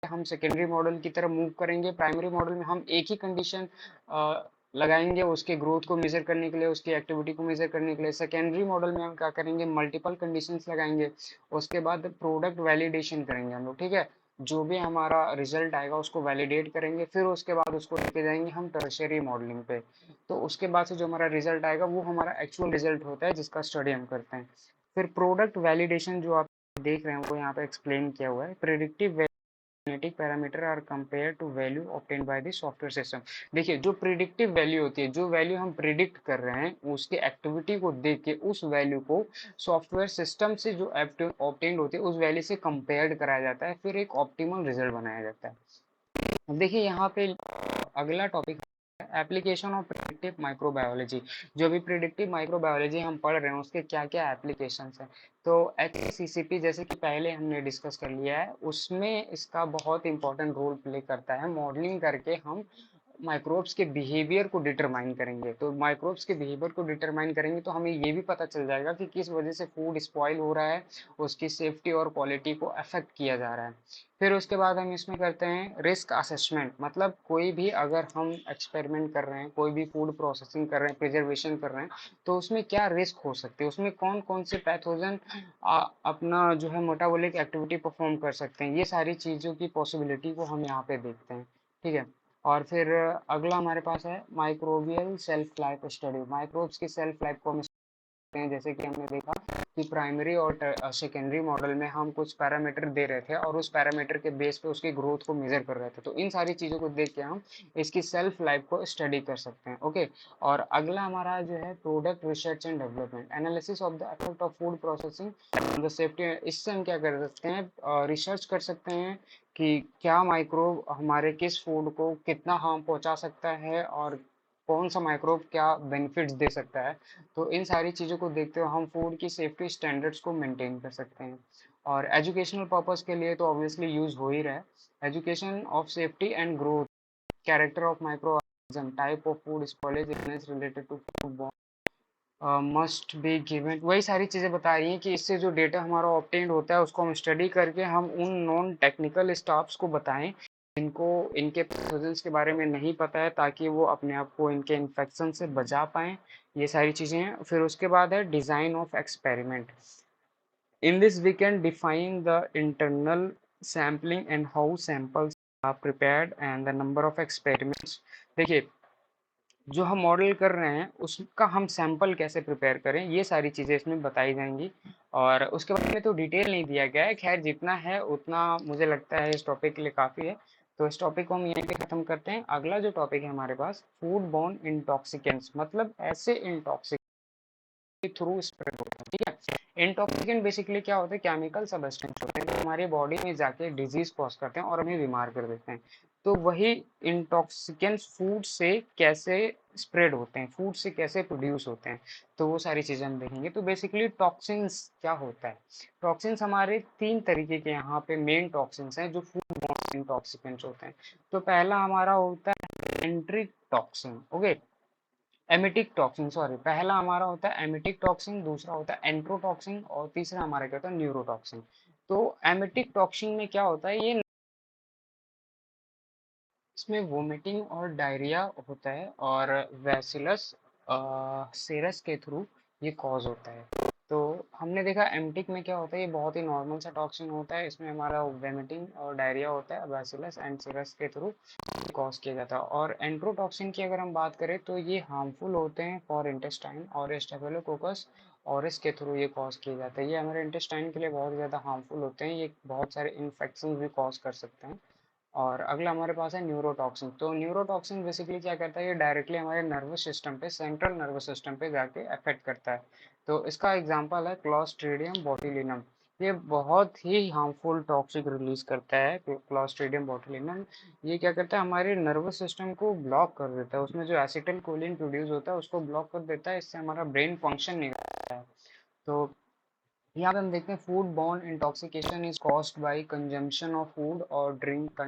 हम सेकेंडरी मॉडल की तरफ मूव करेंगे। प्राइमरी मॉडल में हम एक ही कंडीशन लगाएंगे उसके ग्रोथ को मेजर करने के लिए, उसकी एक्टिविटी को मेजर करने के लिए। सेकेंडरी मॉडल में हम क्या करेंगे, मल्टीपल कंडीशंस लगाएंगे। उसके बाद प्रोडक्ट वैलिडेशन करेंगे हम लोग, ठीक है, जो भी हमारा रिजल्ट आएगा उसको वैलिडेट करेंगे। फिर उसके बाद उसको लेके जाएंगे हम टर्शियरी मॉडलिंग पे। तो उसके बाद से जो हमारा रिजल्ट आएगा वो हमारा एक्चुअल रिजल्ट होता है जिसका स्टडी हम करते हैं। फिर प्रोडक्ट वैलिडेशन जो आप देख रहे हैं वो यहाँ पे एक्सप्लेन किया हुआ है। Predictive genetic parameter are compared to value obtained by the software system। देखिए, जो प्रिडिक्टिव वैल्यू होती है, जो वैल्यू हम प्रिडिक्ट कर रहे हैं उसके एक्टिविटी को देख के उस वैल्यू को सॉफ्टवेयर सिस्टम से जो ऑब्टेन्ड होती है उस वैल्यू से कंपेयर्ड कराया जाता है, फिर एक ऑप्टिमल रिजल्ट बनाया जाता है। अब देखिए यहाँ पे अगला टॉपिक है एप्लीकेशन ऑफ प्रिडिक्टिव माइक्रोबायोलॉजी। जो भी प्रिडिक्टिव माइक्रोबायोलॉजी हम पढ़ रहे हैं उसके क्या क्या एप्लीकेशंस हैं। तो HACCP जैसे कि पहले हमने डिस्कस कर लिया है, उसमें इसका बहुत इंपॉर्टेंट रोल प्ले करता है। मॉडलिंग करके हम माइक्रोब्स के बिहेवियर को डिटरमाइन करेंगे। तो माइक्रोब्स के बिहेवियर को डिटरमाइन करेंगे तो हमें ये भी पता चल जाएगा कि किस वजह से फूड स्पॉइल हो रहा है, उसकी सेफ्टी और क्वालिटी को अफेक्ट किया जा रहा है। फिर उसके बाद हम इसमें करते हैं रिस्क असेसमेंट। मतलब कोई भी अगर हम एक्सपेरिमेंट कर रहे हैं, कोई भी फूड प्रोसेसिंग कर रहे हैं, प्रिजर्वेशन कर रहे हैं, तो उसमें क्या रिस्क हो सकते हैं, उसमें कौन कौन से पैथोजन अपना जो है मेटाबॉलिक एक्टिविटी परफॉर्म कर सकते हैं, ये सारी चीज़ों की पॉसिबिलिटी को हम यहाँ पे देखते हैं, ठीक है। और फिर अगला हमारे पास है microbial self life study. Microbes की सेल्फ लाइफ को हम हैं, जैसे कि हमने देखा कि प्राइमरी और सेकेंडरी मॉडल में हम कुछ पैरामीटर दे रहे थे और उस पैरामीटर के बेस पे उसकी ग्रोथ को मेजर कर रहे थे। तो इन सारी चीज़ों को देख के हम इसकी सेल्फ लाइफ को स्टडी कर सकते हैं, ओके। और अगला हमारा जो है product research and development, analysis of the effect of food processing the safety. इससे हम क्या कर सकते हैं, रिसर्च कर सकते हैं कि क्या माइक्रोब हमारे किस फूड को कितना हार्म पहुंचा सकता है और कौन सा माइक्रोब क्या बेनिफिट्स दे सकता है। तो इन सारी चीज़ों को देखते हुए हम फूड की सेफ्टी स्टैंडर्ड्स को मेंटेन कर सकते हैं। और एजुकेशनल पर्पस के लिए तो ऑब्वियसली यूज़ हो ही रहा है। Education of safety and growth, character of micro organism, type of food spoilage, illness related to food must be given, वही सारी चीज़ें बता रही हैं कि इससे जो डेटा हमारा ऑब्टेन्ड होता है उसको हम स्टडी करके हम उन नॉन टेक्निकल स्टाफ्स को बताएं जिनको इनके पैथोजेंस के बारे में नहीं पता है, ताकि वो अपने आप को इनके इन्फेक्शन से बचा पाएँ। ये सारी चीज़ें हैं। फिर उसके बाद है design of experiment. In this we can define the internal sampling and how samples are prepared and the number of experiments. देखिए, जो हम मॉडल कर रहे हैं उसका हम सैंपल कैसे प्रिपेयर करें, ये सारी चीज़ें इसमें बताई जाएंगी। और उसके बारे में तो डिटेल नहीं दिया गया है, खैर जितना है उतना मुझे लगता है इस टॉपिक के लिए काफ़ी है। तो इस टॉपिक को हम यहीं पे ख़त्म करते हैं। अगला जो टॉपिक है हमारे पास, फूड बॉर्न इंटॉक्सिकेंट्स, मतलब ऐसे इंटॉक्सिकेंट थ्रू स्प्रेड होता है। ठीक है। इंटॉक्सिकेंट बेसिकली क्या होता है, केमिकल सबस्टेंस होते हैं जो हमारी बॉडी में जाके डिजीज कॉज करते हैं और हमें बीमार कर देते हैं। तो वही इंटॉक्सिकेंट्स फूड से कैसे स्प्रेड होते हैं, फूड से कैसे प्रोड्यूस होते हैं, तो वो सारी चीजें हम देखेंगे। तो बेसिकली टॉक्सिन्स क्या होता है, टॉक्सिन्स हमारे 3 तरीके के यहाँ पे मेन टॉक्सिन्स हैं जो फूड बॉर्न इंटॉक्सिकेंट्स होते हैं। तो पहला हमारा होता है एंट्रिक toxin, okay, emetic toxin, sorry, पहला हमारा होता है एमिटिक टॉक्सिन, दूसरा होता है एंट्रोटॉक्सिन और तीसरा हमारा क्या होता है न्यूरोटॉक्सिन। तो एमिटिक टॉक्सिन में क्या होता है, ये इसमें वोमिटिंग और डायरिया होता है और वैसिलस सेरस के थ्रू ये कॉज होता है। तो हमने देखा एमटिक में क्या होता है, ये बहुत ही नॉर्मल सा टॉक्सिन होता है, इसमें हमारा वोमिटिंग और डायरिया होता है वैसिलस एंड सेरस के थ्रू कॉज किया जाता है। और एंट्रोटॉक्सिन की अगर हम बात करें तो ये हार्मफुल होते हैं फॉर इंटेस्टाइन और स्टेफिलोकोकस और इसके थ्रू ये कॉज किए जाते हैं। ये हमारे इंटेस्टाइन के लिए बहुत ज़्यादा हार्मफुल होते हैं, ये बहुत सारे इन्फेक्शन भी कॉज कर सकते हैं। और अगला हमारे पास है न्यूरोटॉक्सिन। तो न्यूरोटॉक्सिन बेसिकली क्या करता है, ये डायरेक्टली हमारे नर्वस सिस्टम पे, सेंट्रल नर्वस सिस्टम पे जाके अफेक्ट करता है। तो इसका एग्जांपल है क्लॉस्ट्रीडियम बोtulinum। ये बहुत ही हार्मफुल टॉक्सिक रिलीज करता है क्लॉस्ट्रीडियम बोtulinum। ये क्या करता है, हमारे नर्वस सिस्टम को ब्लॉक कर देता है, उसमें जो एसिटिल कोलिन प्रोड्यूस होता है उसको ब्लॉक कर देता है, इससे हमारा ब्रेन फंक्शन नहीं करता है। तो यहाँ पे हम देखते हैं food borne intoxication is caused by consumption of food और drink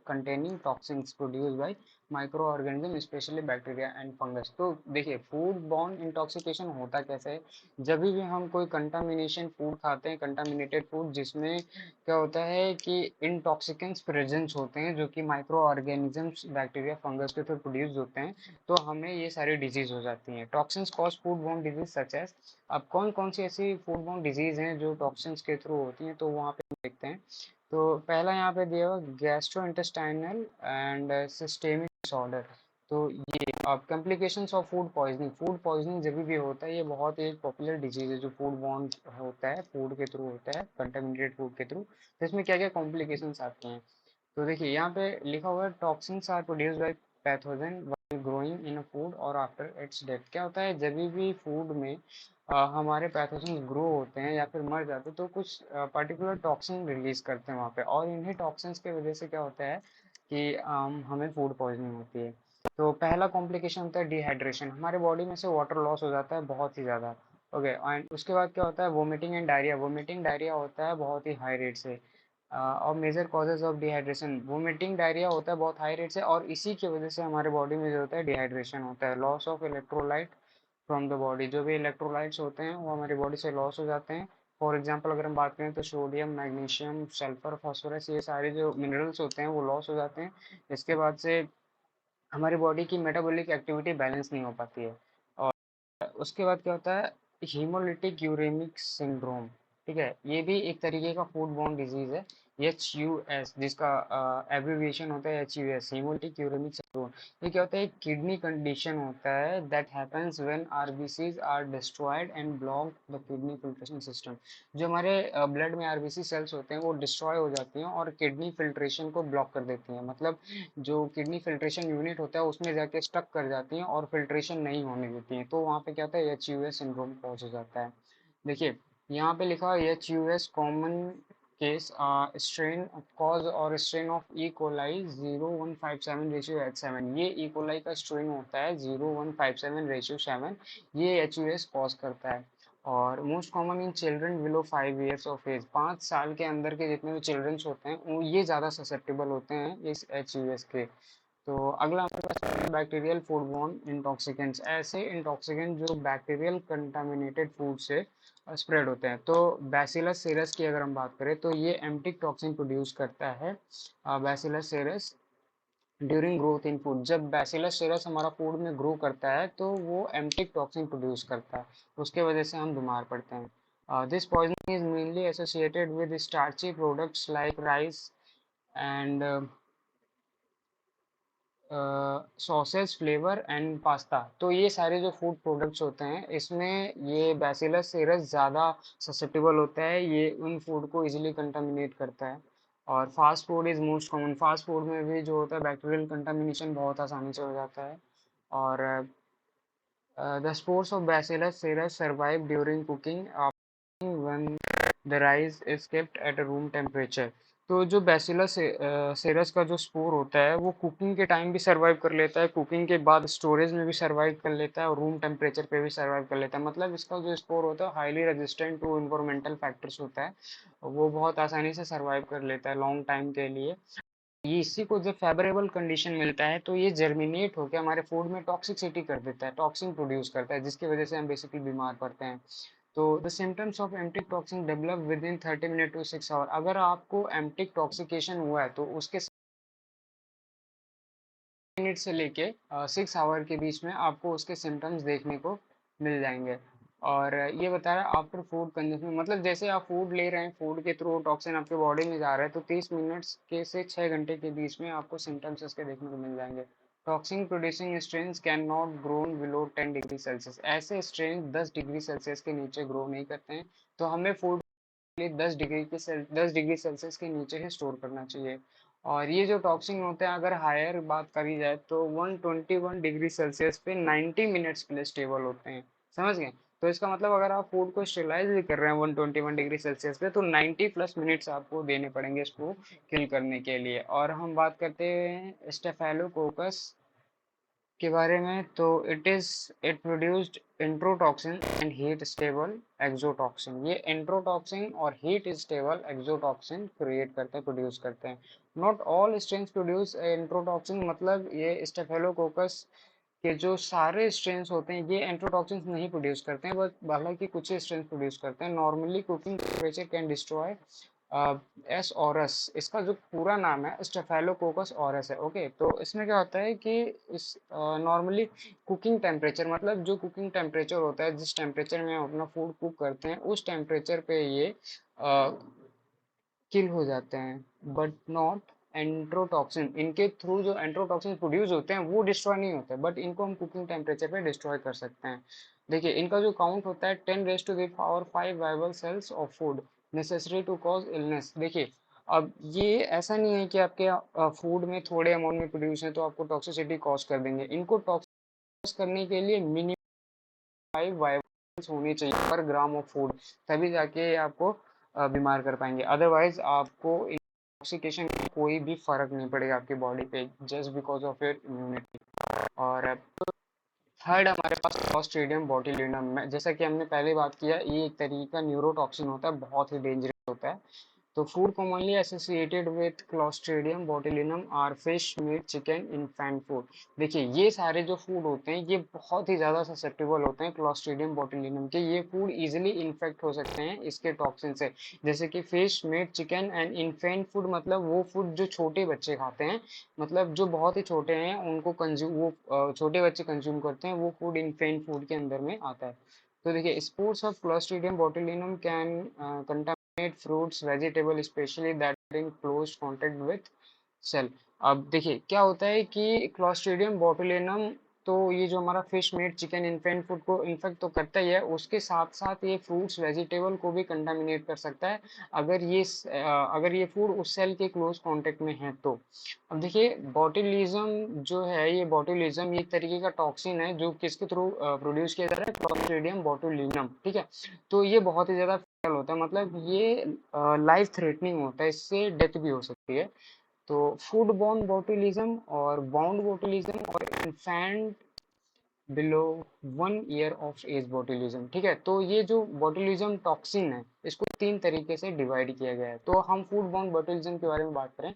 containing toxins produced by micro organism specially bacteria and fungus. तो देखिए फूड बॉर्न इंटॉक्सिकेशन होता कैसे है, जब भी हम कोई कंटामिनेशन फूड खाते हैं, कंटामिनेटेड फूड जिसमें क्या होता है कि इंटॉक्सिकेंट्स प्रेजेंस होते हैं जो कि माइक्रो ऑर्गेनिजम्स बैक्टीरिया फंगस के थ्रू प्रोड्यूस होते हैं, तो हमें ये सारी डिजीज हो जाती हैं। Toxins cause food borne disease such as, अब कौन कौन सी ऐसी फूड बॉर्न डिजीज हैं जो टॉक्सिन्स के थ्रू होती हैं, तो वहाँ पे देखते हैं। तो पहला यहाँ पे दिया हुआ gastro intestinal and systemic disorder. तो ये अब complications of food poisoning, food poisoning जब भी होता है, ये बहुत एक पॉपुलर डिजीज है जो फूड बॉर्न होता है, फूड के थ्रू होता है, कंटेमिनेटेड फूड के थ्रू। तो इसमें क्या क्या कॉम्प्लिकेशंस आते हैं, तो देखिए यहाँ पे लिखा हुआ है toxins are produced by pathogen while growing in a food or after its death. क्या होता है, जब भी फूड में हमारे पैथोजन ग्रो होते हैं या फिर मर जाते हैं तो कुछ पर्टिकुलर टॉक्सिन रिलीज करते हैं वहाँ पे, और इन्हीं टॉक्सिन्स की वजह से क्या होता है कि हमें फूड पॉइजनिंग होती है। तो पहला कॉम्प्लिकेशन होता है डिहाइड्रेशन, हमारे बॉडी में से वाटर लॉस हो जाता है बहुत ही ज़्यादा, ओके। एंड उसके बाद क्या होता है, vomiting and diarrhoea, vomiting diarrhoea होता है बहुत ही हाई रेट से। और major causes of dehydration, vomiting diarrhoea होता है बहुत हाई रेट से, और इसी की वजह से हमारे बॉडी में जो होता है डिहाइड्रेशन होता है, loss of electrolyte from the body, जो भी इलेक्ट्रोलाइट्स होते हैं वो हमारी बॉडी से लॉस हो जाते हैं। फॉर एग्जांपल अगर हम बात करें तो सोडियम, मैग्नीशियम, सल्फर, फास्फोरस, ये सारे जो मिनरल्स होते हैं वो लॉस हो जाते हैं। इसके बाद से हमारी बॉडी की मेटाबॉलिक एक्टिविटी बैलेंस नहीं हो पाती है। और उसके बाद क्या होता है, हीमोलिटिक यूरेमिक सिंड्रोम, ठीक है, ये भी एक तरीके का फूड बॉर्न डिजीज है, HUS, जिसका एब्रिविएशन होता है HUS, हीमोलिटिक यूरेमिक सिंड्रोम। ये क्या होता है, एक किडनी कंडीशन होता है that happens when RBCs are destroyed and block the kidney filtration system. जो हमारे ब्लड में आरबीसी सेल्स होते हैं वो डिस्ट्रॉय हो जाती हैं और किडनी फिल्ट्रेशन को ब्लॉक कर देती हैं, मतलब जो किडनी फिल्ट्रेशन यूनिट होता है उसमें जाके स्टक कर जाती हैं और फिल्ट्रेशन नहीं होने देती हैं, तो वहाँ पे क्या होता है, HUS सिंड्रोम पहुंच जाता है। देखिए यहाँ पे लिखा है HUS common case strain cause और strain of E coli 0157:H7, ये ई कोलाई का स्ट्रेन होता है 0157:7, ये HUS कॉज करता है। और most common in children below 5 years of age, 5 साल के अंदर के जितने भी चिल्ड्रंस होते हैं वो ये ज़्यादा ससेप्टेबल होते हैं इस HUS के। तो अगला हमारे पास बैक्टीरियल फूडबॉर्न इंटॉक्सिकेंट्स, ऐसे इंटॉक्सिकेंट जो बैक्टीरियल कंटामिनेटेड फूड से स्प्रेड होते हैं। तो बैसिलस सेरस की अगर हम बात करें तो ये एम्प्टिक टॉक्सिन प्रोड्यूस करता है, bacillus cereus during growth in food, जब बैसिलस सेरस हमारा फूड में ग्रो करता है तो वो एम्प्टिक टॉक्सिन प्रोड्यूस करता है, उसके वजह से हम बीमार पड़ते हैं। This poisoning is mainly associated with starchy products like rice and sausage, flavour and pasta. तो ये सारे जो फूड प्रोडक्ट्स होते हैं इसमें ये बैसिलस सेरस ज़्यादा ससेप्टेबल होता है, ये उन फूड को इजीली कंटामिनेट करता है। और fast food is most common, fast food में भी जो होता है बैक्टीरियल कंटामिनेशन बहुत आसानी से हो जाता है। और The spores of Bacillus cereus survive during cooking when the rice is kept at a room temperature। तो जो बैसिलस सेरस का जो स्पोर होता है वो कुकिंग के टाइम भी सरवाइव कर लेता है, कुकिंग के बाद स्टोरेज में भी सरवाइव कर लेता है और रूम टेम्परेचर पे भी सरवाइव कर लेता है। मतलब इसका जो स्पोर होता है highly resistant to environmental factors होता है, वो बहुत आसानी से सरवाइव कर लेता है लॉन्ग टाइम के लिए। ये इसी को जब फेवरेबल कंडीशन मिलता है तो ये जर्मिनेट होकर हमारे फूड में टॉक्सिसिटी कर देता है, टॉक्सिन प्रोड्यूस करता है, जिसकी वजह से हम बेसिकली बीमार पड़ते हैं। तो the symptoms of emetic toxin develop with in 30 minute to 6 hour. अगर आपको एम्प्टिक टॉक्सिकेशन हुआ है तो उसके मिनट से लेके 6 आवर के बीच में आपको उसके सिम्टम्स देखने को मिल जाएंगे। और ये बता रहा है आफ्टर फूड कंज्यूम, मतलब जैसे आप फूड ले रहे हैं, फूड के थ्रू टॉक्सिन आपके बॉडी में जा रहा है, तो 30 मिनट्स के से 6 घंटे के बीच में आपको सिम्टम्स इसके देखने को मिल जाएंगे। Toxin producing strains can not grow below 10 degree Celsius. ऐसे स्ट्रेन 10 डिग्री सेल्सियस के नीचे ग्रो नहीं करते हैं, तो हमें फूड 10 डिग्री सेल्सियस के नीचे ही स्टोर करना चाहिए। और ये जो टॉक्सिन होते हैं अगर हायर बात करी जाए तो 121 डिग्री सेल्सियस पे 90 मिनट्स के लिए स्टेबल होते हैं। समझ गए? तो इसका मतलब अगर आप फूड को स्टेलाइज भी कर रहे हैं 121 डिग्री सेल्सियस पे तो 90+ मिनट्स आपको देने पड़ेंगे इसको किल करने के लिए। और हम बात करते हैं स्टेफेलोकोकस के बारे में, तो it produced enterotoxin and heat stable exotoxin. ये इंट्रोटॉक्सिन और हीट स्टेबल एक्सोटॉक्सिन क्रिएट करते हैं, प्रोड्यूस करते हैं। नॉट ऑल स्ट्रेन्स प्रोड्यूस इंट्रोटॉक्सिन, मतलब ये स्टेफेलोकोकस के जो सारे स्ट्रेन्स होते हैं ये एंट्रोटॉक्सिन्स नहीं प्रोड्यूस करते हैं, बट हालांकि कुछ ही स्ट्रेन्स प्रोड्यूस करते हैं। Normally cooking temperature can destroy S Aurus, इसका जो पूरा नाम है स्टेफेलोकोकस ऑरस है। ओके, तो इसमें क्या होता है कि इस नॉर्मली कुकिंग टेम्परेचर, मतलब जो कुकिंग टेम्परेचर होता है, जिस टेम्परेचर में हम अपना फूड कुक करते हैं उस टेम्परेचर पे ये किल हो जाते हैं, बट नॉट एंट्रोटॉक्सिन। इनके थ्रू जो एंट्रोटॉक्सिन प्रोड्यूस होते हैं वो डिस्ट्रॉय नहीं होते, बट इनको हम कुकिंग टेम्परेचर पे डिस्ट्रॉय कर सकते हैं। देखिए इनका जो काउंट होता है 10 raised to the power 5 viable cells of food necessary to cause illness. देखिए अब ये ऐसा नहीं है कि आपके फूड में थोड़े अमाउंट में प्रोड्यूस है तो आपको टॉक्सिसिटी कॉज कर देंगे। इनको टॉक्सिस करने के लिए मिनिमम 5 वाइबल्स होनी चाहिए पर ग्राम ऑफ फूड, तभी जाके आपको बीमार कर पाएंगे। अदरवाइज आपको इंटॉक्सिकेशन का कोई भी फर्क नहीं पड़ेगा आपकी बॉडी पे, just because of your immunity. और थर्ड हमारे पास क्लॉस्ट्रिडियम बोtulinum, जैसा कि हमने पहले बात किया, ये एक तरीके का न्यूरोटॉक्सिन होता है, बहुत ही डेंजरस होता है। तो food commonly associated with clostridium botulinum are fish, meat, chicken, infant food. देखिए ये सारे जो फूड होते हैं ये बहुत ही ज़्यादा ससेप्टेबल होते हैं क्लॉस्ट्रिडियम बोtulinum के। ये फूड इजीली इन्फेक्ट हो सकते हैं इसके टॉक्सिन से, जैसे कि fish, meat, chicken and infant food, मतलब वो फूड जो छोटे बच्चे खाते हैं, मतलब जो बहुत ही छोटे हैं उनको कंज्यूम, वो छोटे बच्चे कंज्यूम करते हैं, वो फूड इन्फेंट फूड के अंदर में आता है। तो देखिए spores of clostridium botulinum can contaminate fruits, vegetable, especially that are in close contact with cell। अब देखिए क्या होता है कि क्लॉस्ट्रिडियम बोटुलिनम, तो ये जो हमारा fish, meat, chicken, infant food को इन्फेक्ट तो करता ही है, उसके साथ साथ ये फ्रूट्स, वेजिटेबल को भी कंटामिनेट कर सकता है अगर ये फूड उस सेल के क्लोज कांटेक्ट में है तो। अब देखिए बोtulism जो है, ये बोटुलिज्म ये एक तरीके का टॉक्सिन है जो किसके थ्रू प्रोड्यूस किया जा रहा है, क्लॉस्ट्रिडियम बोटुलिनम। ठीक है, तो ये बहुत ही ज्यादा फेटल होता है, मतलब ये लाइफ थ्रेटनिंग होता है, इससे डेथ भी हो सकती है। तो फूड बॉर्न बोटुलिज्म और बाउंड बोटुलिज्म और infant below 1 year of age botulism. ठीक है, तो ये जो बोटुलिज्म टॉक्सिन है इसको 3 तरीके से डिवाइड किया गया है। तो हम फूड बॉर्न बोटुलिज्म के बारे में बात करें,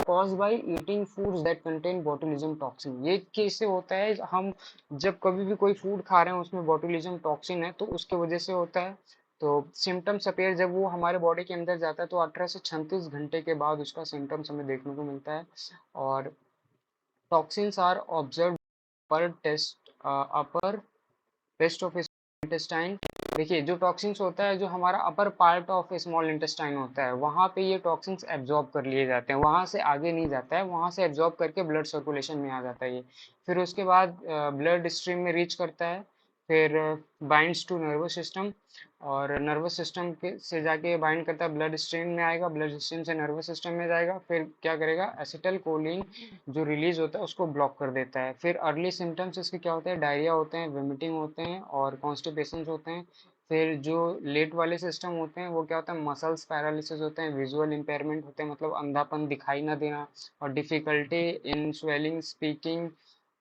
cause by eating foods that contain botulism toxin. ये कैसे होता है, हम जब कभी भी कोई फूड खा रहे हैं उसमें बोटुलिज्म टॉक्सिन है तो उसके वजह से होता है। तो सिम्टम्स अपीयर, जब वो हमारे बॉडी के अंदर जाता है तो 18 से 36 घंटे के बाद उसका सिम्टम्स हमें देखने को मिलता है। और टॉक्सिन्स आर ऑब्जर्व पर test upper rest of intestine. देखिए जो टॉक्सिन्स होता है, जो हमारा upper part of small intestine होता है, वहाँ पे ये टॉक्सिन्स एब्जॉर्ब कर लिए जाते हैं, वहाँ से आगे नहीं जाता है, वहाँ से एब्जॉर्ब करके ब्लड सर्कुलेशन में आ जाता है ये। फिर उसके बाद ब्लड स्ट्रीम में रीच करता है, फिर बाइंड्स टू नर्वस सिस्टम, और नर्वस सिस्टम के से जाके बाइंड करता है ब्लड स्ट्रीम में आएगा, ब्लड स्ट्रीम से नर्वस सिस्टम में जाएगा, फिर क्या करेगा, एसिटल कोलिन जो रिलीज होता है उसको ब्लॉक कर देता है। फिर अर्ली सिम्टम्स इसके क्या होते हैं, डायरिया होते हैं, वोमिटिंग होते हैं और कॉन्स्टिपेशन होते हैं। फिर जो लेट वाले सिस्टम होते हैं वो क्या होता है, मसल्स पैरालिसिस होते हैं, विजुअल इम्पेयरमेंट होते हैं, मतलब अंधापन, दिखाई ना देना, और डिफिकल्टी इन स्वेलिंग, स्पीकिंग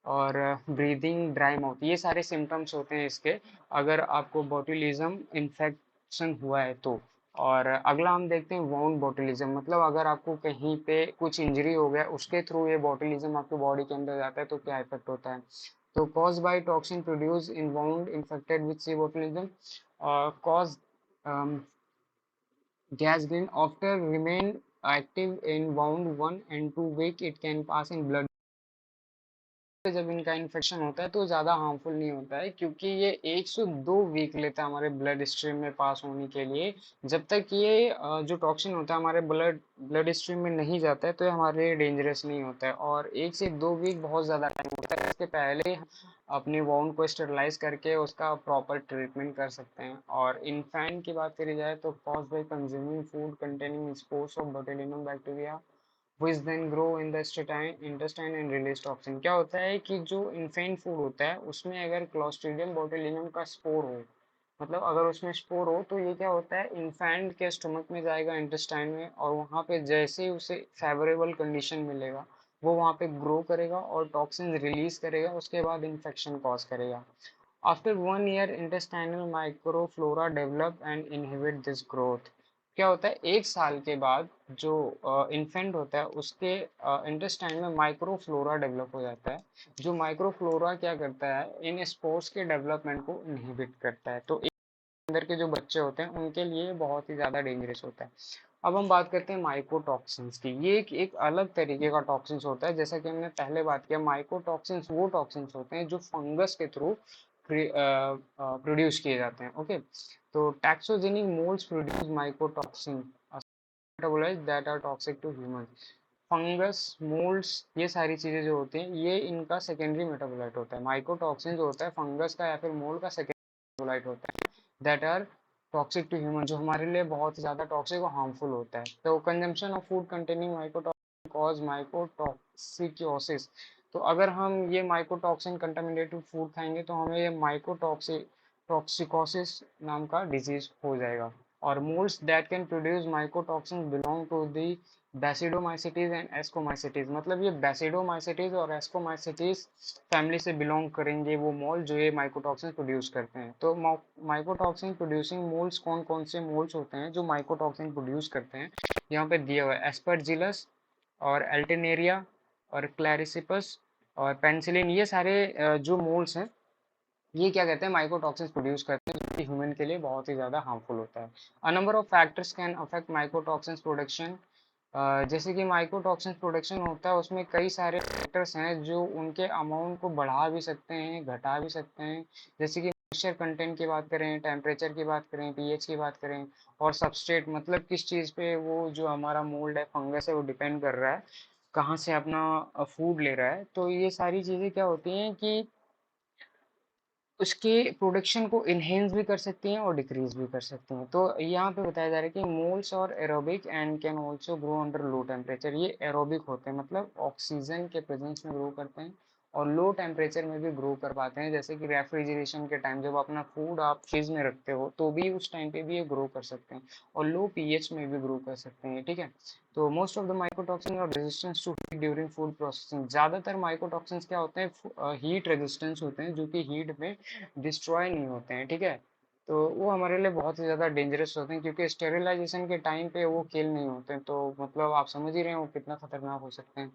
और ब्रीदिंग, ड्राई माउथ, ये सारे सिम्टम्स होते हैं इसके, अगर आपको बोtulism इन्फेक्शन हुआ है तो। और अगला हम देखते हैं वाउंड बोtulism, मतलब अगर आपको कहीं पे कुछ इंजरी हो गया उसके थ्रू ये बोtulism आपके बॉडी के अंदर जाता है तो क्या इफेक्ट होता है। तो cause by toxin produce in wound infected with C botulism, cause gas green after remain active in wound 1 and 2 week, it can pass in blood। जब इनका इन्फेक्शन होता है तो ज़्यादा हार्मफुल नहीं होता है, क्योंकि ये 1 से 2 वीक लेता है हमारे ब्लड स्ट्रीम में पास होने के लिए। जब तक ये जो टॉक्सिन होता है हमारे ब्लड ब्लड स्ट्रीम में नहीं जाता है तो ये हमारे लिए डेंजरस नहीं होता है, और 1 से 2 वीक बहुत ज़्यादा टाइम होता है। इसके पहले हम अपने वाउंड को स्टेरलाइज करके उसका प्रॉपर ट्रीटमेंट कर सकते हैं। और इन्फेंट की बात करी जाए तो cause by consuming food containing spores of botulinum bacteria which then grow in the intestine and release toxin। क्या होता है कि जो इन्फेंट फूड होता है उसमें अगर क्लोस्ट्रीडियम बोtulinum का स्पोर हो, मतलब अगर उसमें स्पोर हो तो ये क्या होता है, इन्फेंट के स्टमक में जाएगा, इंटेस्टाइन में, और वहाँ पे जैसे ही उसे फेवरेबल कंडीशन मिलेगा वो वहाँ पे ग्रो करेगा और टॉक्सिन रिलीज करेगा, उसके बाद इन्फेक्शन कॉज करेगा। After 1 year intestinal microflora develop and inhibit this growth. क्या होता है, 1 साल के बाद जो इन्फेंट होता है उसके इंटेस्टाइन में माइक्रोफ्लोरा डेवलप हो जाता है। जो माइक्रोफ्लोरा क्या करता है, इन स्पोर्स के डेवलपमेंट को इनहिबिट करता है, तो अंदर के जो बच्चे होते हैं उनके लिए बहुत ही ज़्यादा डेंजरस होता है। अब हम बात करते हैं माइकोटॉक्सिन्स की। ये एक अलग तरीके का टॉक्सिन्स होता है, जैसा कि हमने पहले बात किया, माइकोटॉक्सिन्स वो टॉक्सिन्स होते हैं जो फंगस के थ्रू प्रोड्यूस किए जाते हैं। ओके, तो toxigenic molds produce mycotoxin metabolite that are toxic to human. Fungus, molds, ये सारी चीज़ें जो होती हैं ये इनका सेकेंडरी मेटाबोलाइट होता है। माइकोटॉक्सिन जो होता है फंगस का या फिर मोल्ड का सेकेंडरी मेटाबोलाइट होता है, that are toxic to human, जो हमारे लिए बहुत ही ज़्यादा टॉक्सिक और हार्मफुल होता है। तो consumption of food containing mycotoxin cause mycotoxicosis. तो अगर हम ये माइकोटॉक्सिन कंटामिनेटेड फूड खाएंगे तो हमें ये टॉक्सिकोसिस नाम का डिजीज हो जाएगा। और molds that can produce mycotoxin belong to the basidiomycetes and ascomycetes, मतलब ये बैसिडोमाइसिटीज और एस्कोमाइसिटीज फैमिली से बिलोंग करेंगे वो मोल्ड जो ये माइकोटॉक्सिन प्रोड्यूस करते हैं। तो माइकोटॉक्सिन प्रोड्यूसिंग मोल्ड्स कौन कौन से मोल्ड्स होते हैं जो माइकोटॉक्सिन प्रोड्यूस करते हैं, यहाँ पे दिया हुआ है, एस्परजिलस और अल्टरनेरिया और क्लैरिसिपस और पेनिसिलिन। ये सारे जो मोल्ड्स हैं ये क्या कहते हैं, माइकोटॉक्सिन्स प्रोड्यूस करते हैं, जो कि ह्यूमन के लिए बहुत ही ज़्यादा हार्मफुल होता है। A number of factors can affect mycotoxins production. जैसे कि माइकोटॉक्सिन प्रोडक्शन होता है उसमें कई सारे फैक्टर्स हैं जो उनके अमाउंट को बढ़ा भी सकते हैं, घटा भी सकते हैं। जैसे कि मॉइस्चर कंटेंट की बात करें, टेम्परेचर की बात करें, पीएच की बात करें, और सबस्ट्रेट, मतलब किस चीज़ पे वो जो हमारा मोल्ड है, फंगस है, वो डिपेंड कर रहा है, कहाँ से अपना फूड ले रहा है। तो ये सारी चीज़ें क्या होती हैं कि उसके प्रोडक्शन को इन्हेंस भी कर सकती हैं और डिक्रीज भी कर सकती हैं। तो यहाँ पे बताया जा रहा है कि मोल्स और aerobic and can also grow under low temperature. ये एरोबिक होते हैं, मतलब ऑक्सीजन के प्रेजेंस में ग्रो करते हैं, और लो टेम्परेचर में भी ग्रो कर पाते हैं। जैसे कि रेफ्रिजरेशन के टाइम जब अपना फूड आप फ्रिज में रखते हो तो भी उस टाइम पे भी ये ग्रो कर सकते हैं, और लो पीएच में भी ग्रो कर सकते हैं। ठीक है, तो most of the mycotoxin are resistance to heat during food processing. ज़्यादातर माइकोटॉक्सिन्स क्या होते हैं, हीट रेजिस्टेंस होते हैं, जो कि हीट में डिस्ट्रॉय नहीं होते हैं। ठीक है, तो वो हमारे लिए बहुत ही ज़्यादा डेंजरस होते हैं, क्योंकि स्टेरिलाइजेशन के टाइम पे वो किल नहीं होते हैं। तो मतलब आप समझ ही रहे हो कितना खतरनाक हो सकते हैं।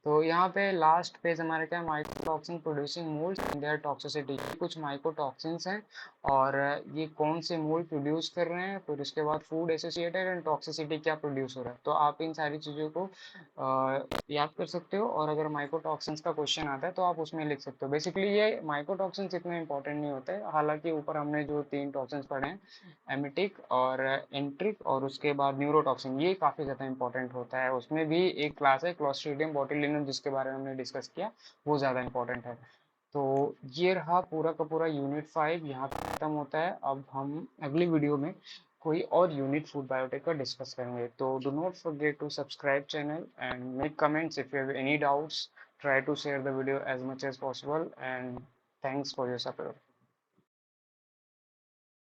तो यहाँ पे लास्ट पेज हमारे क्या, mycotoxin producing mould and their toxicity. कुछ माइकोटॉक्सिन्स हैं और ये कौन से मोल्ड प्रोड्यूस कर रहे हैं, फिर उसके बाद फूड एसोसिएटेड एंड टॉक्सिसिटी क्या प्रोड्यूस हो रहा है। तो आप इन सारी चीज़ों को याद कर सकते हो, और अगर माइकोटॉक्सिन्स का क्वेश्चन आता है तो आप उसमें लिख सकते हो। बेसिकली ये माइकोटॉक्सिन्स इतने इंपॉर्टेंट नहीं होते, हालांकि ऊपर हमने जो 3 टॉक्सिन्स पढ़े हैं, एमिटिक और एंट्रिक और उसके बाद न्यूरोटॉक्सिन, ये काफ़ी ज़्यादा इंपॉर्टेंट होता है। उसमें भी एक क्लास है क्लॉस्ट्रीडियम बोटुलिनम जिसके बारे में हमने डिस्कस किया, वो ज़्यादा इंपॉर्टेंट है। तो ये रहा पूरा का पूरा यूनिट 5 यहाँ पे खत्म होता है। अब हम अगली वीडियो में कोई और यूनिट फूड बायोटेक का डिस्कस करेंगे। तो do not forget to subscribe channel and make comments if you have any doubts. Try to share the video as much as possible, and thanks for your support.